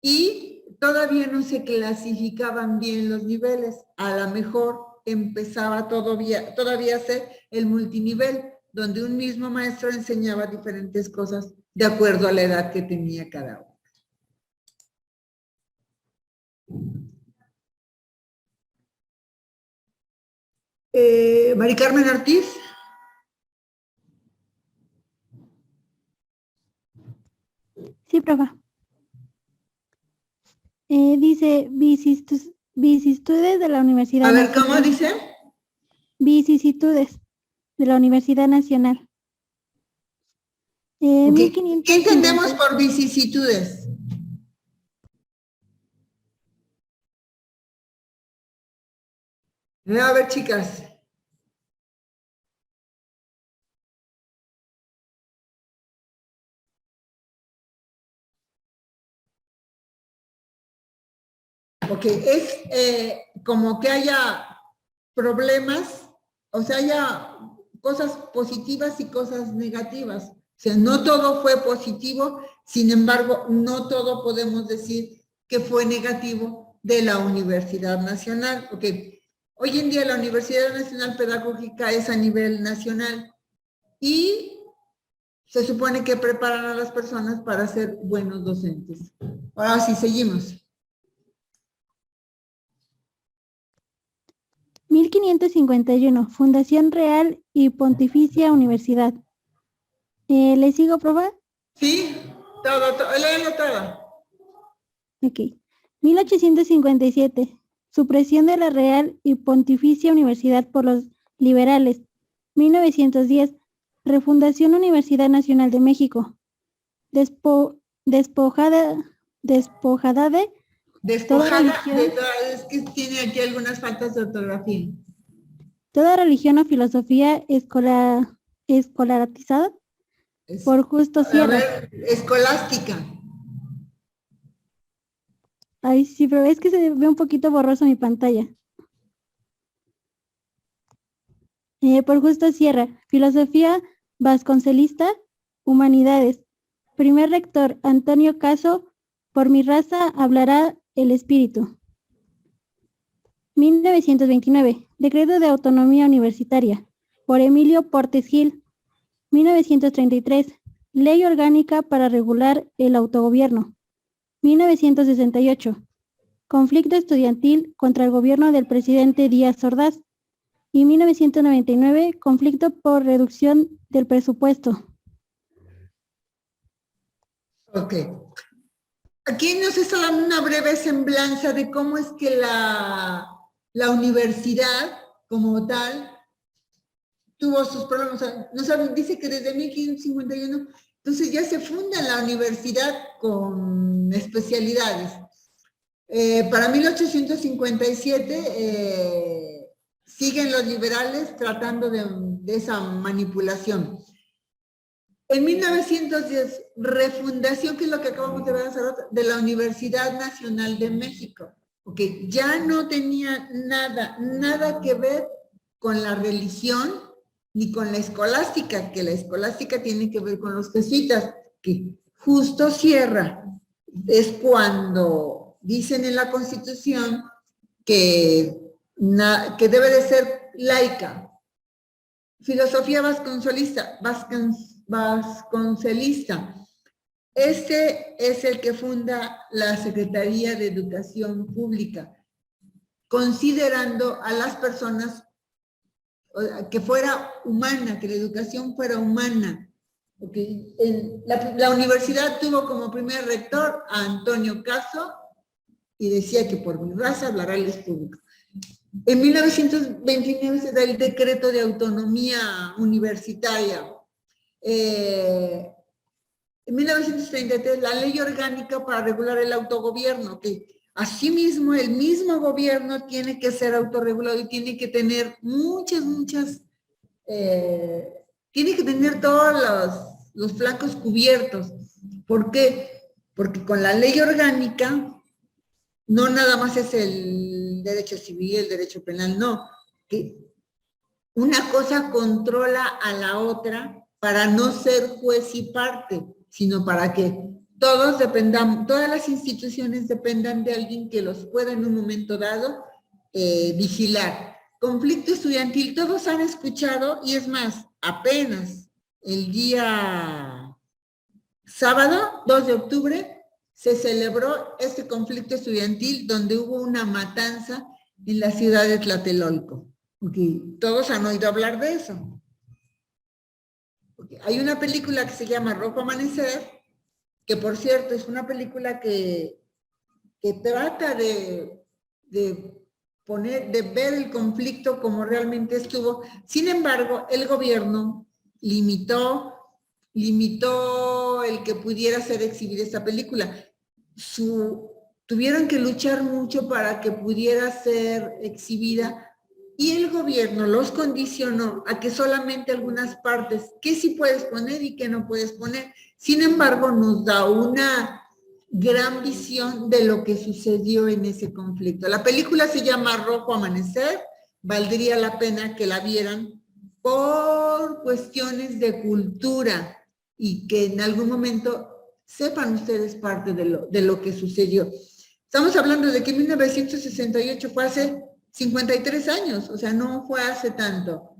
y todavía no se clasificaban bien los niveles. A lo mejor empezaba todavía a ser el multinivel, donde un mismo maestro enseñaba diferentes cosas de acuerdo a la edad que tenía cada uno. Mari Carmen Ortiz. Sí, profe. Dice vicisitudes de la Universidad A ver, Nacional. ¿cómo dice? Vicisitudes de la Universidad Nacional. Okay. 1550. ¿Qué entendemos por vicisitudes? A ver, chicas. Ok, es como que haya problemas, o sea, haya cosas positivas y cosas negativas. O sea, no todo fue positivo, sin embargo, no todo podemos decir que fue negativo de la Universidad Nacional. Ok, hoy en día la Universidad Nacional Pedagógica es a nivel nacional y se supone que preparan a las personas para ser buenos docentes. Ahora sí, seguimos. 1551, Fundación Real y Pontificia Universidad. ¿Le sigo, profe? Sí, todo, léelo todo. Ok. 1857, supresión de la Real y Pontificia Universidad por los liberales. 1910, refundación Universidad Nacional de México. Despojada de Despojada de toda, es que tiene aquí algunas faltas de ortografía. toda religión o filosofía escolarizada por Justo Sierra. A ver, escolástica. Ay, sí, pero es que se ve un poquito borroso mi pantalla. Por Justo Sierra, filosofía vasconcelista, humanidades. Primer rector, Antonio Caso, por mi raza hablará el espíritu. 1929, decreto de autonomía universitaria, por Emilio Portes Gil. 1933, ley orgánica para regular el autogobierno. 1968, conflicto estudiantil contra el gobierno del presidente Díaz Ordaz. Y 1999, conflicto por reducción del presupuesto. Ok. Aquí nos está dando una breve semblanza de cómo es que la universidad, como tal, tuvo sus problemas. Nos dice que desde 1551, entonces ya se funda la universidad con especialidades. Para 1857 siguen los liberales tratando de esa manipulación. En 1910, refundación, que es lo que acabamos de ver hace rato, de la Universidad Nacional de México. Okay. Ya no tenía nada que ver con la religión ni con la escolástica, que la escolástica tiene que ver con los jesuitas, que Justo Sierra es cuando dicen en la Constitución que debe de ser laica. Filosofía vasconcelista. Este es el que funda la Secretaría de Educación Pública, considerando a las personas que fuera humana, que la educación fuera humana. Okay. La universidad tuvo como primer rector a Antonio Caso y decía que por mi raza hablará el público. En 1929 se da el decreto de autonomía universitaria. En 1933 la ley orgánica para regular el autogobierno, que asimismo el mismo gobierno tiene que ser autorregulado y tiene que tener tiene que tener todos los flancos cubiertos. ¿Por qué? Porque con la ley orgánica no nada más es el derecho civil, el derecho penal, no. Que una cosa controla a la otra para no ser juez y parte, sino para que todas las instituciones dependan de alguien que los pueda en un momento dado vigilar. Conflicto estudiantil, todos han escuchado, y es más, apenas el día sábado, 2 de octubre, se celebró este conflicto estudiantil donde hubo una matanza en la ciudad de Tlatelolco. Okay. Todos han oído hablar de eso. Okay. Hay una película que se llama Rojo Amanecer, que por cierto es una película que trata de ver el conflicto como realmente estuvo. Sin embargo, el gobierno limitó el que pudiera ser exhibida esta película. Tuvieron que luchar mucho para que pudiera ser exhibida y el gobierno los condicionó a que solamente algunas partes, que sí puedes poner y que no puedes poner. Sin embargo, nos da una gran visión de lo que sucedió en ese conflicto. La película se llama Rojo Amanecer, valdría la pena que la vieran por cuestiones de cultura y que en algún momento sepan ustedes parte de lo que sucedió. Estamos hablando de que 1968 fue hace 53 años, o sea, no fue hace tanto.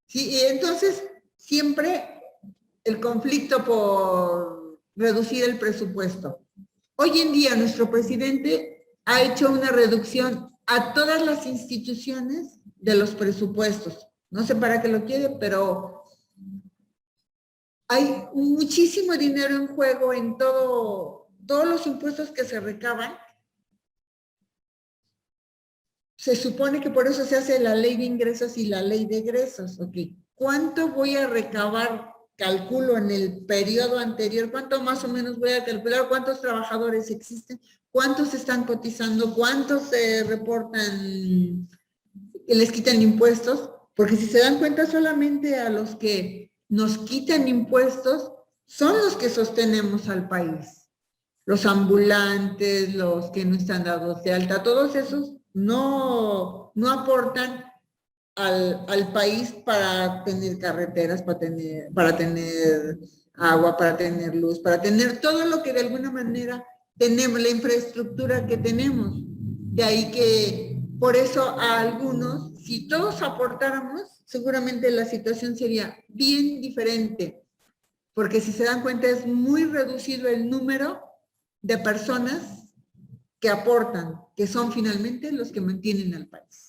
Sí, y entonces siempre el conflicto por reducir el presupuesto. Hoy en día nuestro presidente ha hecho una reducción a todas las instituciones de los presupuestos. No sé para qué lo quiere, pero hay muchísimo dinero en juego en todos los impuestos que se recaban. Se supone que por eso se hace la ley de ingresos y la ley de egresos. ¿Ok? ¿Cuánto voy a recabar? Calculo en el periodo anterior, ¿cuánto más o menos voy a calcular? ¿Cuántos trabajadores existen? ¿Cuántos están cotizando? ¿Cuántos se reportan que les quitan impuestos? Porque si se dan cuenta, solamente a los que nos quitan impuestos son los que sostenemos al país. Los ambulantes, los que no están dados de alta, todos esos no aportan al país para tener carreteras, para tener agua, para tener luz, para tener todo lo que de alguna manera tenemos, la infraestructura que tenemos. De ahí que por eso a algunos, si todos aportáramos, seguramente la situación sería bien diferente, porque si se dan cuenta es muy reducido el número de personas que aportan, que son finalmente los que mantienen al país.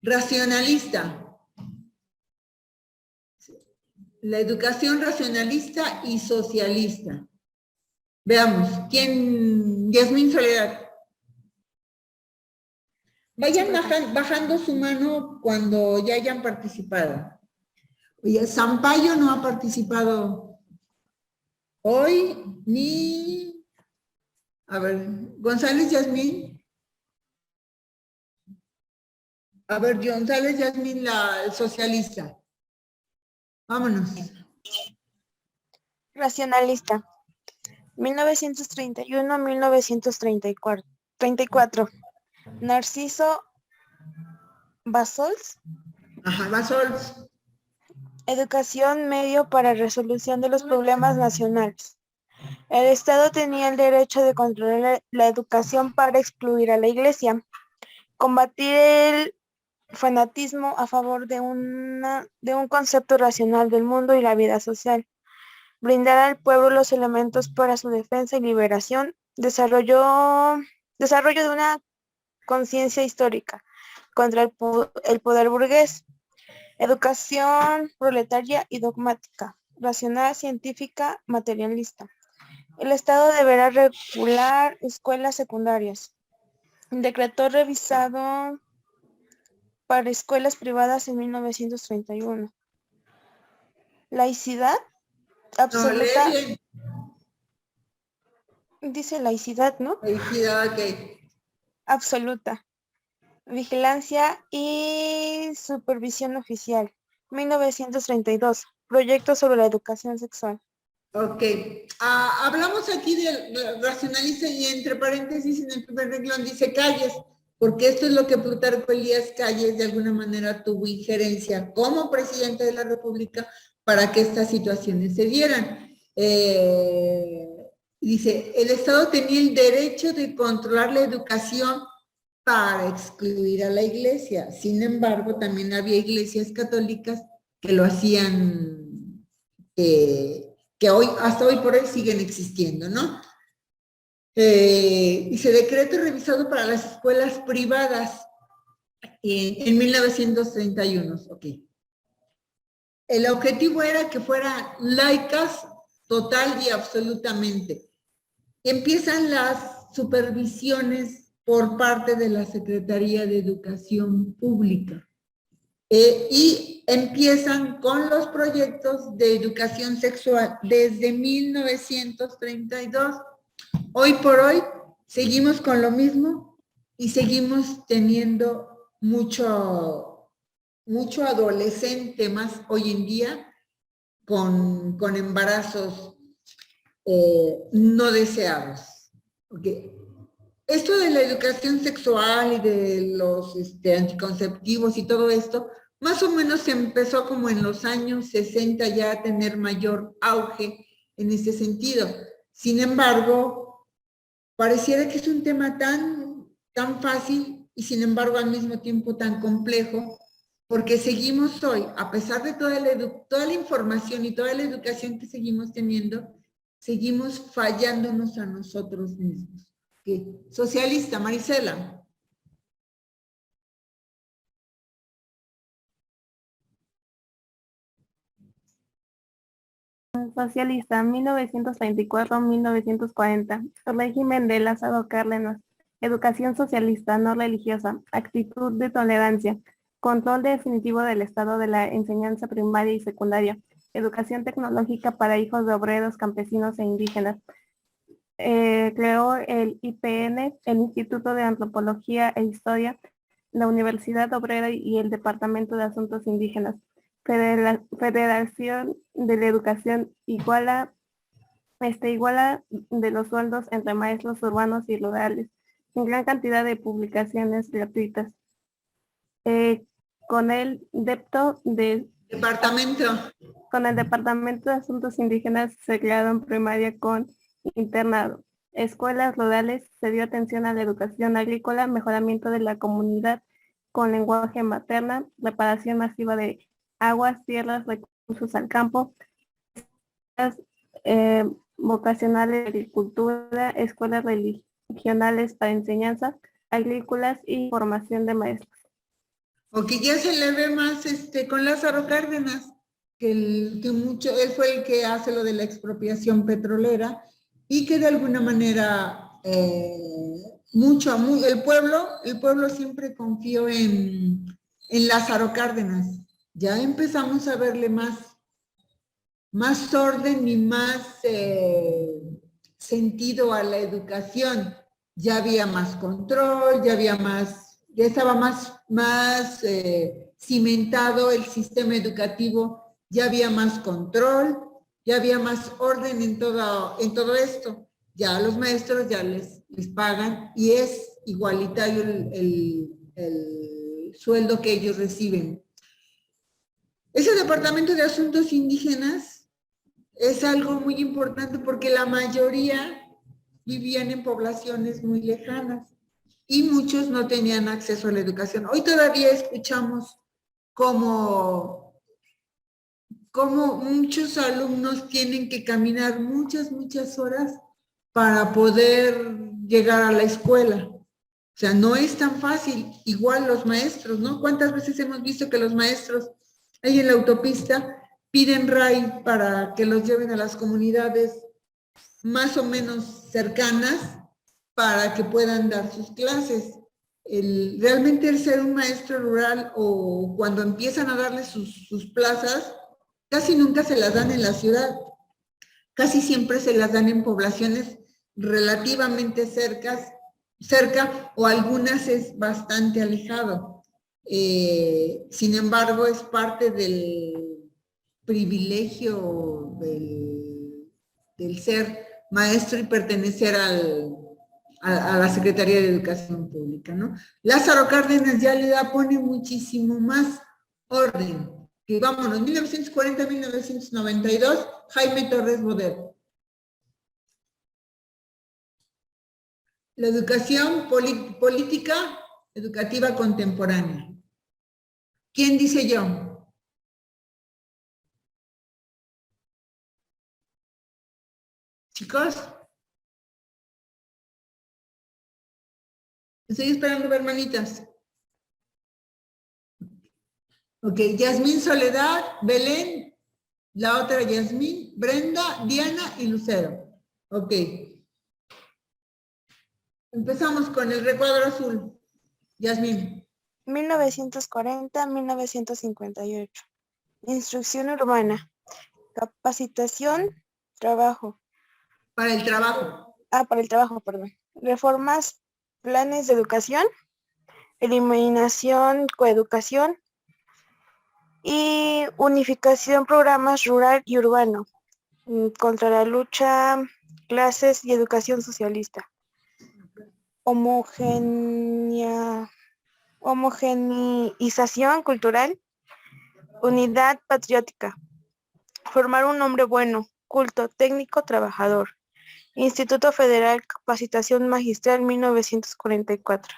Racionalista. La educación racionalista y socialista. Veamos, ¿quién? Yasmín Soledad. Vayan bajando su mano cuando ya hayan participado. Oye, Sampaio no ha participado hoy, ni... A ver, González Yasmín. A ver, González Yasmín, el socialista. Vámonos. Racionalista. 1931-1934. Narciso Bassols. Ajá, Bassols. Educación medio para resolución de los problemas nacionales. El Estado tenía el derecho de controlar la educación para excluir a la Iglesia, combatir el fanatismo a favor de un concepto racional del mundo y la vida social, brindar al pueblo los elementos para su defensa y liberación, desarrollo de una conciencia histórica contra el poder burgués, educación proletaria y dogmática, racional, científica, materialista. El Estado deberá regular escuelas secundarias. Decreto revisado para escuelas privadas en 1931. Laicidad absoluta. Dice laicidad, ¿no? Laicidad, ok. Absoluta. Vigilancia y supervisión oficial. 1932. Proyecto sobre la educación sexual. Ok. Hablamos aquí del racionalista y entre paréntesis en el primer renglón dice Calles, porque esto es lo que Plutarco Elías Calles de alguna manera tuvo injerencia como presidente de la República para que estas situaciones se dieran. Dice, el Estado tenía el derecho de controlar la educación para excluir a la Iglesia. Sin embargo, también había iglesias católicas que lo hacían, que hoy, hasta hoy por hoy siguen existiendo, ¿no? Dice, decreto revisado para las escuelas privadas en 1931, ok. El objetivo era que fueran laicas total y absolutamente. Empiezan las supervisiones por parte de la Secretaría de Educación Pública. Y empiezan con los proyectos de educación sexual desde 1932. Hoy por hoy seguimos con lo mismo y seguimos teniendo mucho adolescente más hoy en día con embarazos no deseados. Okay. Esto de la educación sexual y de los anticonceptivos y todo esto, más o menos se empezó como en los años 60 ya a tener mayor auge en ese sentido. Sin embargo, pareciera que es un tema tan fácil y sin embargo al mismo tiempo tan complejo, porque seguimos hoy, a pesar de toda la información y toda la educación que seguimos teniendo, seguimos fallándonos a nosotros mismos. Okay. Socialista, Marisela. Socialista, 1934-1940. Régimen de Lázaro Cárdenas. Educación socialista, no religiosa. Actitud de tolerancia. Control definitivo del estado de la enseñanza primaria y secundaria. Educación tecnológica para hijos de obreros, campesinos e indígenas. Creó el IPN, el Instituto de Antropología e Historia, la Universidad Obrera y el Departamento de Asuntos Indígenas. Federación de la Educación iguala de los sueldos entre maestros urbanos y rurales, en gran cantidad de publicaciones gratuitas. Con el Departamento de Asuntos Indígenas se crearon primaria con internado. Escuelas rurales, se dio atención a la educación agrícola, mejoramiento de la comunidad con lenguaje materna, reparación masiva de aguas, tierras, recursos al campo, vocacionales de agricultura, escuelas regionales para enseñanza agrícolas y formación de maestros. Ok, ya se le ve más con Lázaro Cárdenas, él fue el que hace lo de la expropiación petrolera y que de alguna manera el pueblo siempre confió en Lázaro Cárdenas. Ya empezamos a verle más orden y más sentido a la educación. Ya había más control, ya estaba más cimentado el sistema educativo, ya había más control, ya había más orden en todo esto. Ya a los maestros ya les pagan y es igualitario el sueldo que ellos reciben. Ese Departamento de Asuntos Indígenas es algo muy importante porque la mayoría vivían en poblaciones muy lejanas y muchos no tenían acceso a la educación. Hoy todavía escuchamos cómo muchos alumnos tienen que caminar muchas horas para poder llegar a la escuela. O sea, no es tan fácil. Igual los maestros, ¿no? ¿Cuántas veces hemos visto que los maestros ahí en la autopista piden RAI para que los lleven a las comunidades más o menos cercanas para que puedan dar sus clases? Realmente el ser un maestro rural o cuando empiezan a darle sus plazas, casi nunca se las dan en la ciudad. Casi siempre se las dan en poblaciones relativamente cerca o algunas es bastante alejado. Sin embargo, es parte del privilegio del ser maestro y pertenecer a la Secretaría de Educación Pública, ¿no? Lázaro Cárdenas ya le pone muchísimo más orden. Que vámonos, 1940-1992, Jaime Torres Bodet. La educación política educativa contemporánea. ¿Quién dice yo? Chicos. Estoy esperando ver manitas. Ok, Yasmín Soledad, Belén, la otra Yasmín, Brenda, Diana y Lucero. Ok. Empezamos con el recuadro azul. Yasmín. 1940-1958. Instrucción urbana. Capacitación, trabajo. Para el trabajo. Para el trabajo, perdón. Reformas, planes de educación, eliminación, coeducación y unificación programas rural y urbano contra la lucha, clases y educación socialista. Homogeneización cultural, unidad patriótica, formar un hombre bueno, culto, técnico, trabajador. Instituto Federal Capacitación Magistral 1944.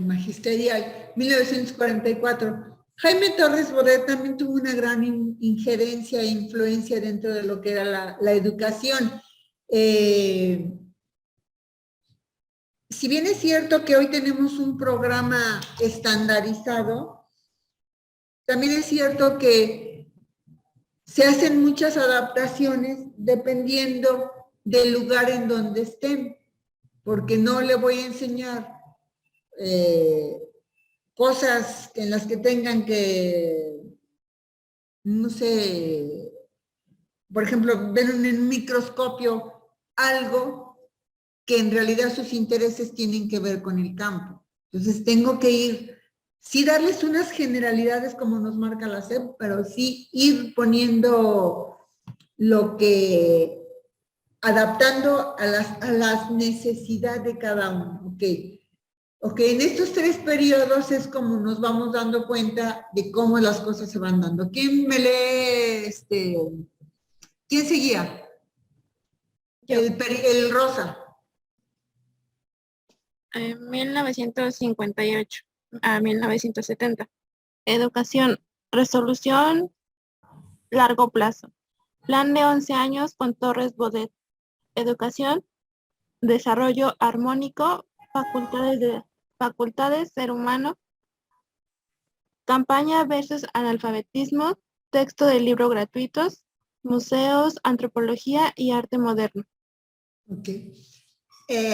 Magisterial, 1944. Jaime Torres Bodet también tuvo una gran injerencia e influencia dentro de lo que era la educación. Si bien es cierto que hoy tenemos un programa estandarizado, también es cierto que se hacen muchas adaptaciones dependiendo del lugar en donde estén, porque no le voy a enseñar cosas en las que tengan que, no sé, por ejemplo, ver en un microscopio algo que en realidad sus intereses tienen que ver con el campo. Entonces tengo que ir, sí darles unas generalidades como nos marca la SEP, pero sí ir poniendo lo que, adaptando a las necesidades de cada uno. Ok, en estos 3 periodos es como nos vamos dando cuenta de cómo las cosas se van dando. ¿Quién me lee, quién seguía? El rosa. 1958 a 1970. Educación, resolución, largo plazo. Plan de 11 años con Torres Bodet. Educación, desarrollo armónico, facultades, ser humano. Campaña versus analfabetismo, texto del libro gratuitos, museos, antropología y arte moderno. Ok.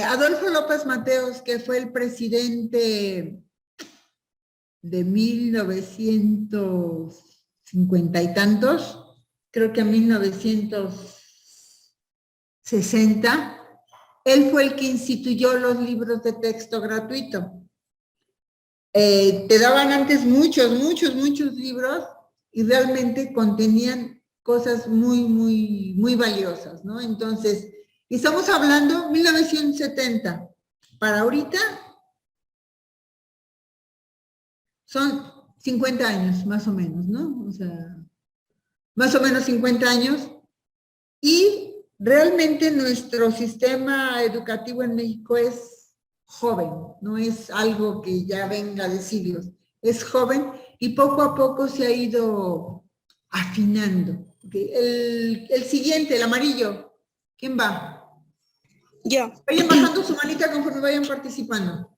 Adolfo López Mateos, que fue el presidente de 1950 y tantos, creo que a 1960, él fue el que instituyó los libros de texto gratuito. Te daban antes muchos libros y realmente contenían cosas muy valiosas, ¿no? Entonces, estamos hablando 1970. Para ahorita son 50 años, más o menos, ¿no? O sea, más o menos 50 años. Y realmente nuestro sistema educativo en México es joven, no es algo que ya venga de siglos, es joven y poco a poco se ha ido afinando. Okay. El siguiente, el amarillo, ¿quién va? Yo. Vayan bajando su manita conforme vayan participando.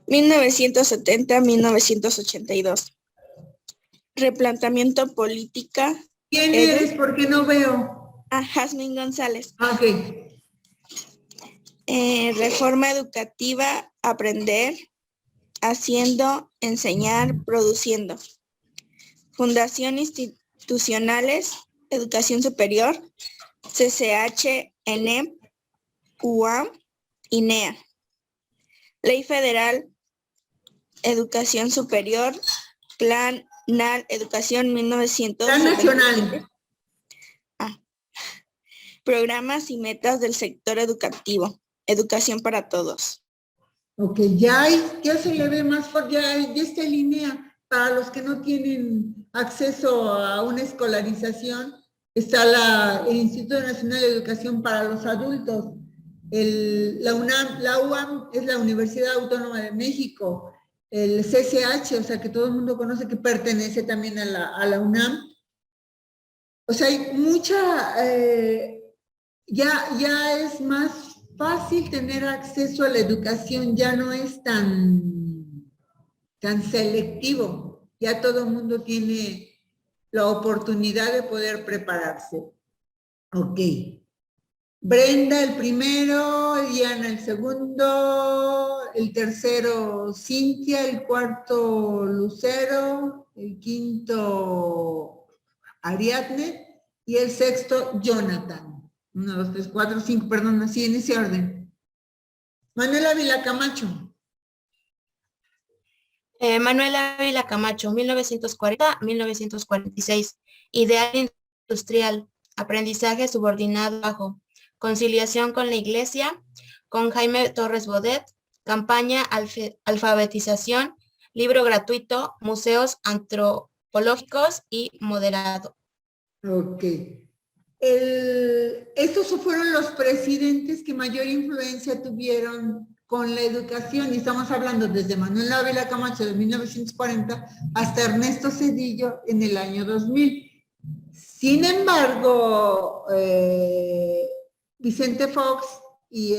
1970-1982. Replanteamiento política. ¿Quién eres? Porque no veo. Jazmín González. Ok. Reforma educativa, aprender, haciendo, enseñar, produciendo. Fundación institucionales, educación superior, CCH, ENEP, UAM, INEA. Ley Federal, Educación Superior, Plan NAL, Educación 1900. Plan Nacional. Programas y metas del sector educativo. Educación para todos. Ok, ya se le ve más fuerte, ya está en línea. Para los que no tienen acceso a una escolarización, está el Instituto Nacional de Educación para los Adultos. La UAM es la Universidad Autónoma de México. El CCH, o sea, que todo el mundo conoce, que pertenece también a la UNAM. O sea, hay mucha... ya es más fácil tener acceso a la educación, ya no es tan selectivo, ya todo el mundo tiene la oportunidad de poder prepararse. Ok. Brenda el primero, Diana el segundo, el tercero Cintia, el cuarto Lucero, el quinto Ariadne y el sexto Jonathan. 1, 2, 3, 4, 5, perdón, así en ese orden. Manuel Ávila Camacho. Manuel Ávila Camacho, 1940-1946. Ideal industrial, aprendizaje subordinado bajo, conciliación con la iglesia, con Jaime Torres Bodet, campaña alfabetización, libro gratuito, museos antropológicos y moderado. Ok. Estos fueron los presidentes que mayor influencia tuvieron con la educación, y estamos hablando desde Manuel Ávila Camacho de 1940 hasta Ernesto Zedillo en el año 2000. Sin embargo, Vicente Fox y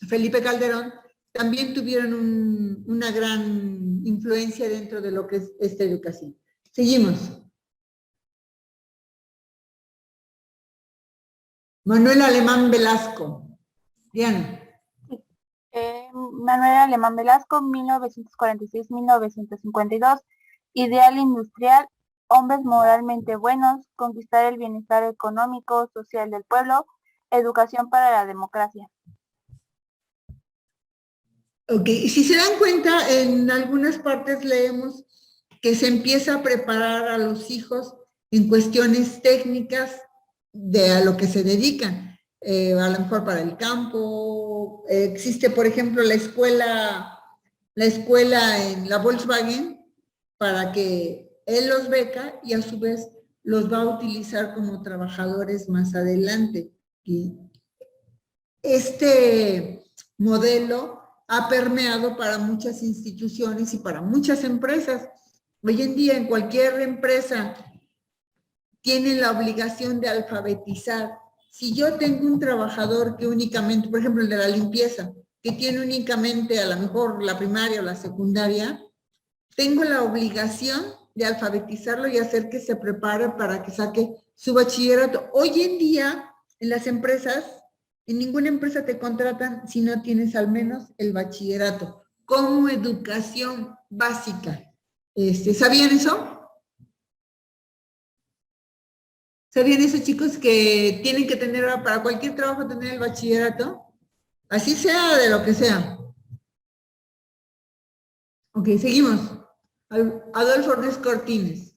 Felipe Calderón también tuvieron una gran influencia dentro de lo que es esta educación. Seguimos. Manuel Alemán Velasco. Diana. Manuel Alemán Velasco, 1946-1952. Ideal industrial, hombres moralmente buenos, conquistar el bienestar económico, social del pueblo, educación para la democracia. Ok, si se dan cuenta, en algunas partes leemos que se empieza a preparar a los hijos en cuestiones técnicas de a lo que se dedican. A lo mejor para el campo, existe por ejemplo la escuela en la Volkswagen para que él los beca y a su vez los va a utilizar como trabajadores más adelante. Y este modelo ha permeado para muchas instituciones y para muchas empresas. Hoy en día en cualquier empresa tiene la obligación de alfabetizar. Si yo tengo un trabajador que únicamente, por ejemplo, el de la limpieza, que tiene únicamente a lo mejor la primaria o la secundaria, tengo la obligación de alfabetizarlo y hacer que se prepare para que saque su bachillerato. Hoy en día, en las empresas, en ninguna empresa te contratan si no tienes al menos el bachillerato, como educación básica. ¿Sabían eso? ¿Sabían eso, chicos, que tienen que tener para cualquier trabajo tener el bachillerato? Así sea de lo que sea. Ok, seguimos. Adolfo Ruiz Cortines.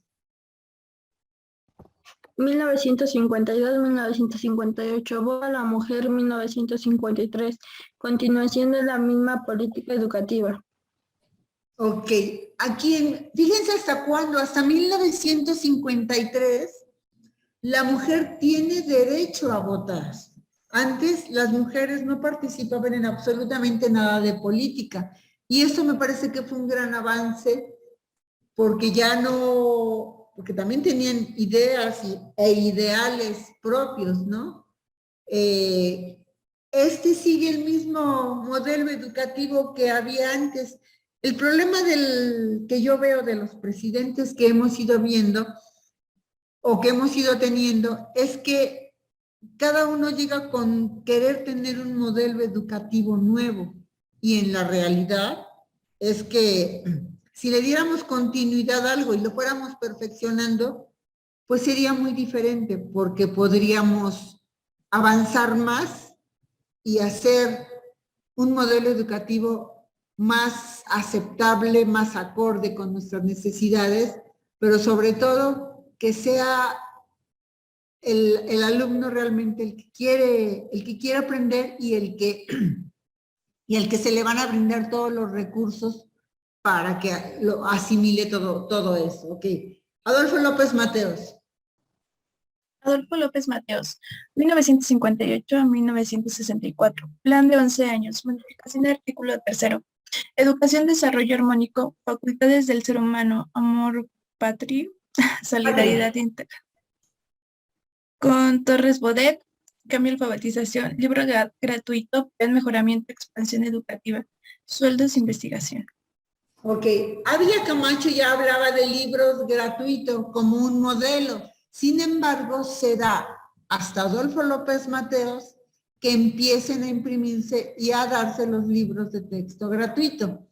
1952-1958, Voz a la Mujer, 1953. Continuación de la misma política educativa. Ok, aquí, fíjense hasta cuándo, hasta 1953, la mujer tiene derecho a votar. Antes las mujeres no participaban en absolutamente nada de política. Y eso me parece que fue un gran avance, porque ya no, porque también tenían ideas e ideales propios, ¿no? Sigue el mismo modelo educativo que había antes. El problema que yo veo de los presidentes que hemos ido viendo o que hemos ido teniendo es que cada uno llega con querer tener un modelo educativo nuevo, y en la realidad es que si le diéramos continuidad a algo y lo fuéramos perfeccionando, pues sería muy diferente, porque podríamos avanzar más y hacer un modelo educativo más aceptable, más acorde con nuestras necesidades, pero sobre todo que sea el alumno realmente el que quiere aprender y el que se le van a brindar todos los recursos para que lo asimile todo eso. Ok. Adolfo López Mateos. Adolfo López Mateos, 1958 a 1964. Plan de 11 años. Modificación del artículo 3. Educación, desarrollo armónico, facultades del ser humano, amor patrio, solidaridad integral. Con Torres Bodet, cambio, alfabetización, libro gratuito, plan, mejoramiento, expansión educativa, sueldos, investigación. Ok, Ávila Camacho ya hablaba de libros gratuitos como un modelo. Sin embargo, se da hasta Adolfo López Mateos que empiecen a imprimirse y a darse los libros de texto gratuito.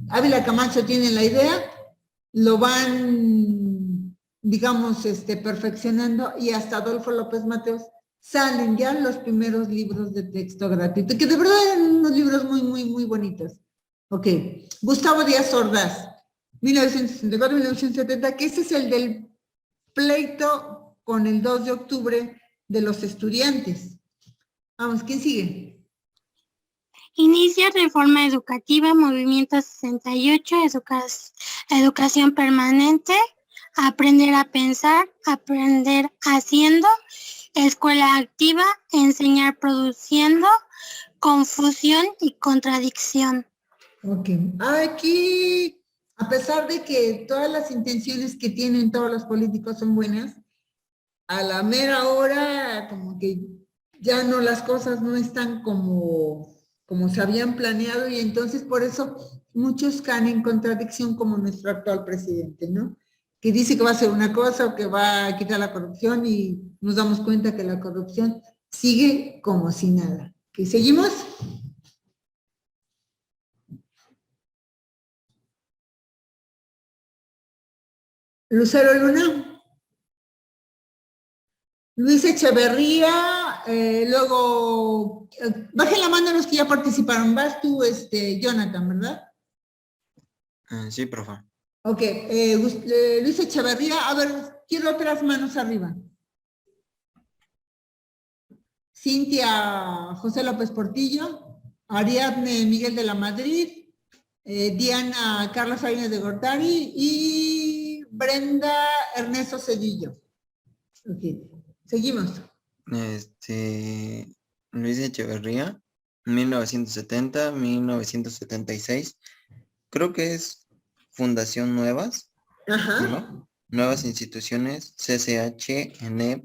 Ávila Camacho tiene la idea, lo van, digamos, perfeccionando, y hasta Adolfo López Mateos salen ya los primeros libros de texto gratuito, que de verdad eran unos libros muy, muy, muy bonitos. Ok. Gustavo Díaz Ordaz, 1964-1970, que ese es el del pleito con el 2 de octubre de los estudiantes. Vamos, ¿quién sigue? Inicia reforma educativa, movimiento 68, educación permanente, aprender a pensar, aprender haciendo, escuela activa, enseñar produciendo, confusión y contradicción. Ok. Aquí, a pesar de que todas las intenciones que tienen todos los políticos son buenas, a la mera hora, como que ya no, las cosas no están como se habían planeado, y entonces por eso muchos caen en contradicción, como nuestro actual presidente, ¿no? Que dice que va a hacer una cosa o que va a quitar la corrupción, y nos damos cuenta que la corrupción sigue como si nada. ¿Que seguimos? Lucero Luna. Luis Echeverría, luego, bajen la mano los que ya participaron. Vas tú, Jonathan, ¿verdad? Sí, profe. Ok, Luis Echeverría, a ver, quiero otras manos arriba. Cintia José López Portillo, Ariadne Miguel de la Madrid, Diana Carlos Salinas de Gortari y Brenda Ernesto Cedillo. Ok. Seguimos. Luis Echeverría, 1970, 1976. Creo que es Fundación Nuevas. Ajá. ¿No? Nuevas instituciones, CCH, ENEP,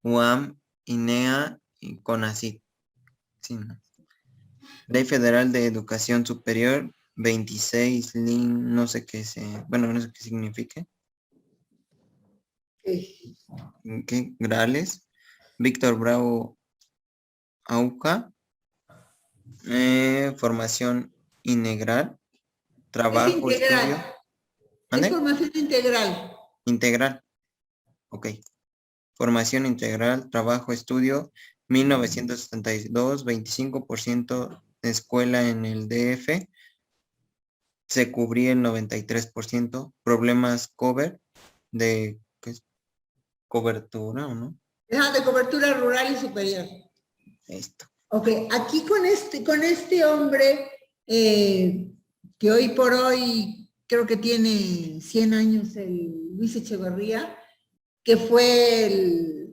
UAM, INEA y CONACYT. Sí, ¿no? Ley Federal de Educación Superior, 26, LIN, no sé qué no sé qué signifique. ¿Qué? Grales, Víctor Bravo Auca, formación integral, trabajo, es integral. estudio. Es formación integral. Integral, ok. Formación integral, trabajo, estudio, 1972, 25% de escuela en el DF, se cubría el 93%, problemas cover de cobertura, ¿o no? De cobertura rural y superior. Esto. Ok, aquí con este hombre, que hoy por hoy creo que tiene 100 años, el Luis Echeverría, que fue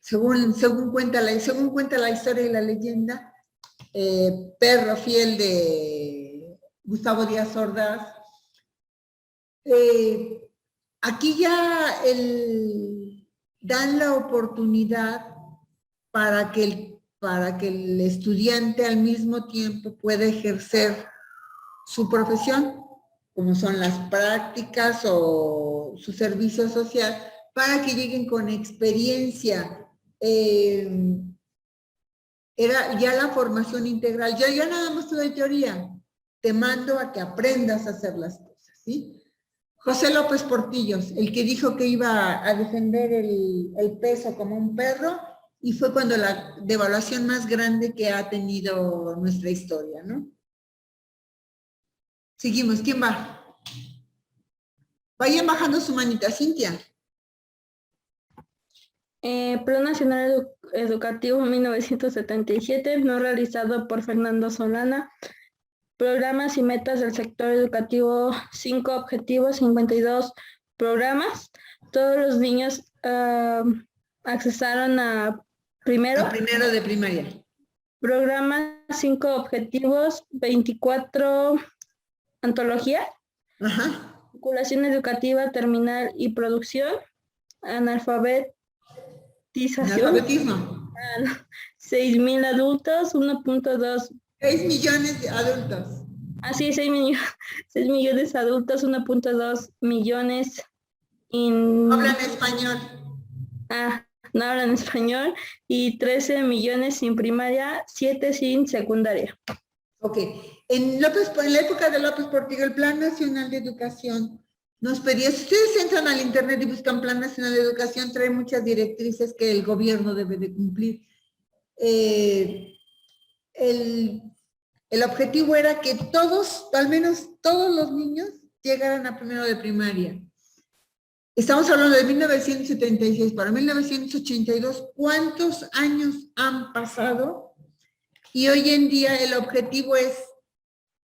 según cuenta la historia y la leyenda, perro fiel de Gustavo Díaz Ordaz. Aquí ya dan la oportunidad para que el estudiante al mismo tiempo pueda ejercer su profesión, como son las prácticas o su servicio social, para que lleguen con experiencia. Era ya la formación integral. Yo nada más te doy teoría, te mando a que aprendas a hacer las cosas, ¿sí? José López Portillos, el que dijo que iba a defender el peso como un perro, y fue cuando la devaluación más grande que ha tenido nuestra historia, ¿no? Seguimos, ¿quién va? Vayan bajando su manita, Cintia. Plan Nacional Educativo 1977, no realizado por Fernando Solana. Programas y metas del sector educativo, 5 objetivos, 52 programas. Todos los niños accesaron a primero de primaria. Programas, 5 objetivos, 24 antología. Ajá. Vinculación educativa, terminal y producción. Analfabetización. Analfabetismo. 6,000 adultos, 1.2. 6 millones de adultos. Así, 6 millones de adultos, 1.2 millones. No hablan español. No hablan español, y 13 millones sin primaria, 7 sin secundaria. Ok. En la época de López Portillo, el Plan Nacional de Educación nos pedía, si ustedes entran al internet y buscan Plan Nacional de Educación, trae muchas directrices que el gobierno debe de cumplir. El objetivo era que todos, al menos todos los niños, llegaran a primero de primaria. Estamos hablando de 1976, para 1982, ¿cuántos años han pasado? Y hoy en día el objetivo es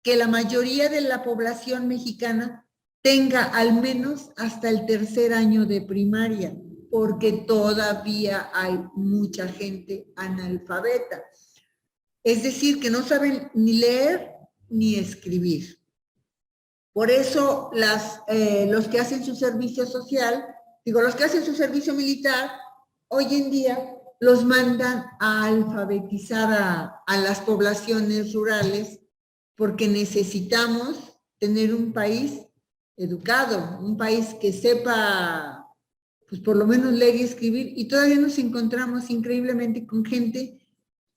que la mayoría de la población mexicana tenga al menos hasta el tercer año de primaria, porque todavía hay mucha gente analfabeta. Es decir, que no saben ni leer ni escribir. Por eso los que hacen su servicio social, los que hacen su servicio militar, hoy en día los mandan a alfabetizar a las poblaciones rurales, porque necesitamos tener un país educado, un país que sepa, pues por lo menos leer y escribir, y todavía nos encontramos increíblemente con gente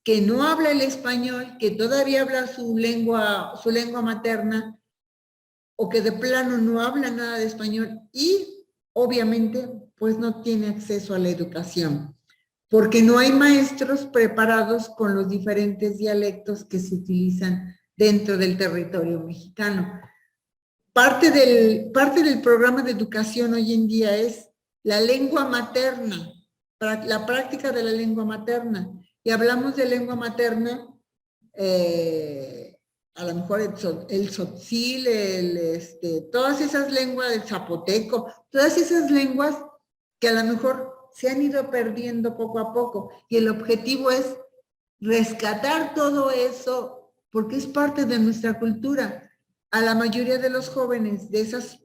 que no habla el español, que todavía habla su lengua materna, o que de plano no habla nada de español, y obviamente pues no tiene acceso a la educación, porque no hay maestros preparados con los diferentes dialectos que se utilizan dentro del territorio mexicano. Parte del programa de educación hoy en día es la lengua materna, la práctica de la lengua materna. Y hablamos de lengua materna, a lo mejor el tzotzil, todas esas lenguas del zapoteco, todas esas lenguas que a lo mejor se han ido perdiendo poco a poco. Y el objetivo es rescatar todo eso, porque es parte de nuestra cultura. A la mayoría de los jóvenes de esas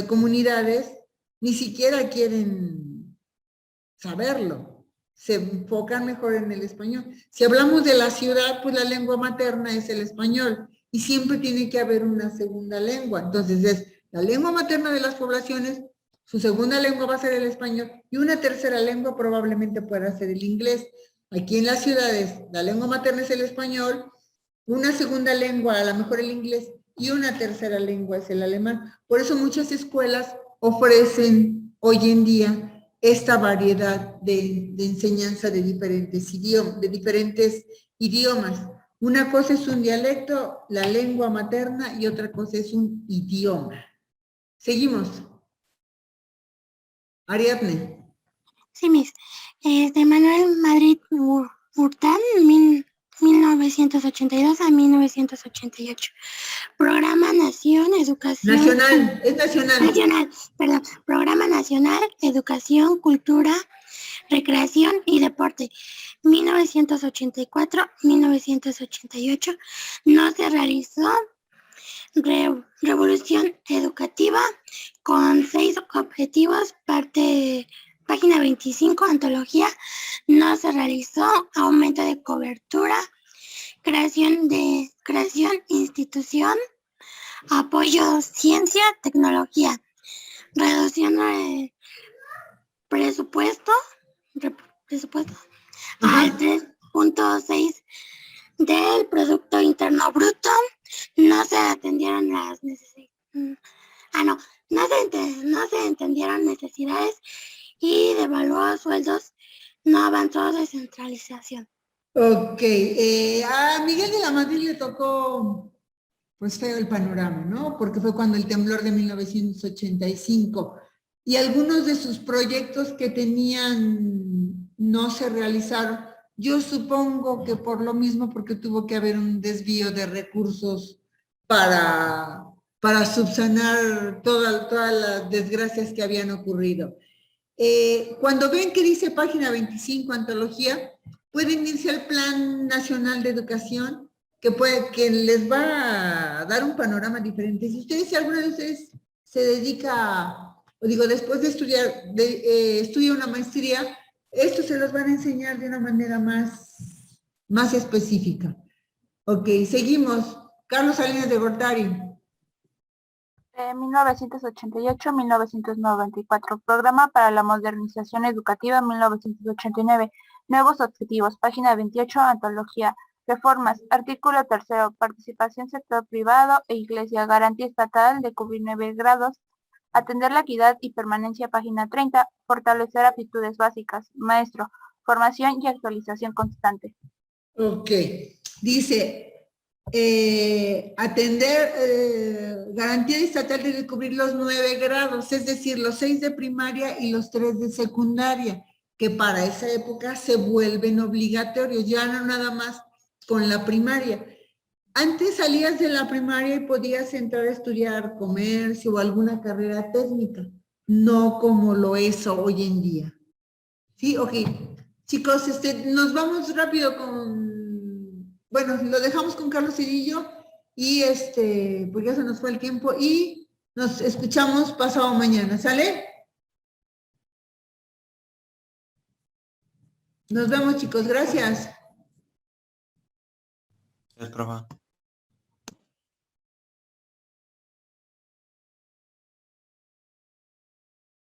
comunidades ni siquiera quieren saberlo, se enfocan mejor en el español. Si hablamos de la ciudad, pues la lengua materna es el español, y siempre tiene que haber una segunda lengua. Entonces es la lengua materna de las poblaciones, su segunda lengua va a ser el español, y una tercera lengua probablemente pueda ser el inglés. Aquí en las ciudades, la lengua materna es el español, una segunda lengua, a lo mejor el inglés, y una tercera lengua es el alemán. Por eso muchas escuelas ofrecen hoy en día esta variedad de enseñanza de diferentes idiomas. Una cosa es un dialecto, la lengua materna, y otra cosa es un idioma. Seguimos. Ariadne. Sí, Miss. De Manuel Madrid Hurtán, 1982 a 1988. Programa Nación, Educación. Nacional, es nacional. Nacional, perdón. Programa Nacional, Educación, Cultura, Recreación y Deporte. 1984-1988. No se realizó revolución educativa con 6 objetivos, página 25, antología. No se realizó aumento de cobertura, creación institución, apoyo ciencia, tecnología, reducción de presupuesto al 3.6 del Producto Interno Bruto. No se atendieron las necesidades. No se entendieron necesidades y devaluó sueldos. No avanzó descentralización. Ok, a Miguel de la Madrid le tocó pues feo el panorama, ¿no? Porque fue cuando el temblor de 1985 y algunos de sus proyectos que tenían no se realizaron. Yo supongo que por lo mismo, porque tuvo que haber un desvío de recursos para subsanar todas las desgracias que habían ocurrido. Cuando ven que dice página 25, antología, pueden irse al Plan Nacional de Educación, que les va a dar un panorama diferente. Si alguno de ustedes se dedica, después de estudia una maestría, esto se los van a enseñar de una manera más específica. Ok, seguimos. Carlos Salinas de Gortari. 1988-1994, Programa para la Modernización Educativa 1989, Nuevos Objetivos, página 28, Antología, Reformas, artículo 3, Participación sector privado e Iglesia, Garantía estatal de cubrir 9 grados, Atender la equidad y permanencia, página 30, Fortalecer aptitudes básicas, Maestro, Formación y actualización constante. Ok, dice, atender, garantía estatal de cubrir los 9 grados, es decir, los 6 de primaria y los 3 de secundaria, que para esa época se vuelven obligatorios, ya no nada más con la primaria. Antes salías de la primaria y podías entrar a estudiar comercio o alguna carrera técnica, no como lo es hoy en día. ¿Sí? Ok. Chicos, nos vamos rápido con... Bueno, lo dejamos con Carlos Cedillo y pues ya se nos fue el tiempo y nos escuchamos pasado mañana, ¿sale? Nos vemos, chicos. Gracias. Es profa.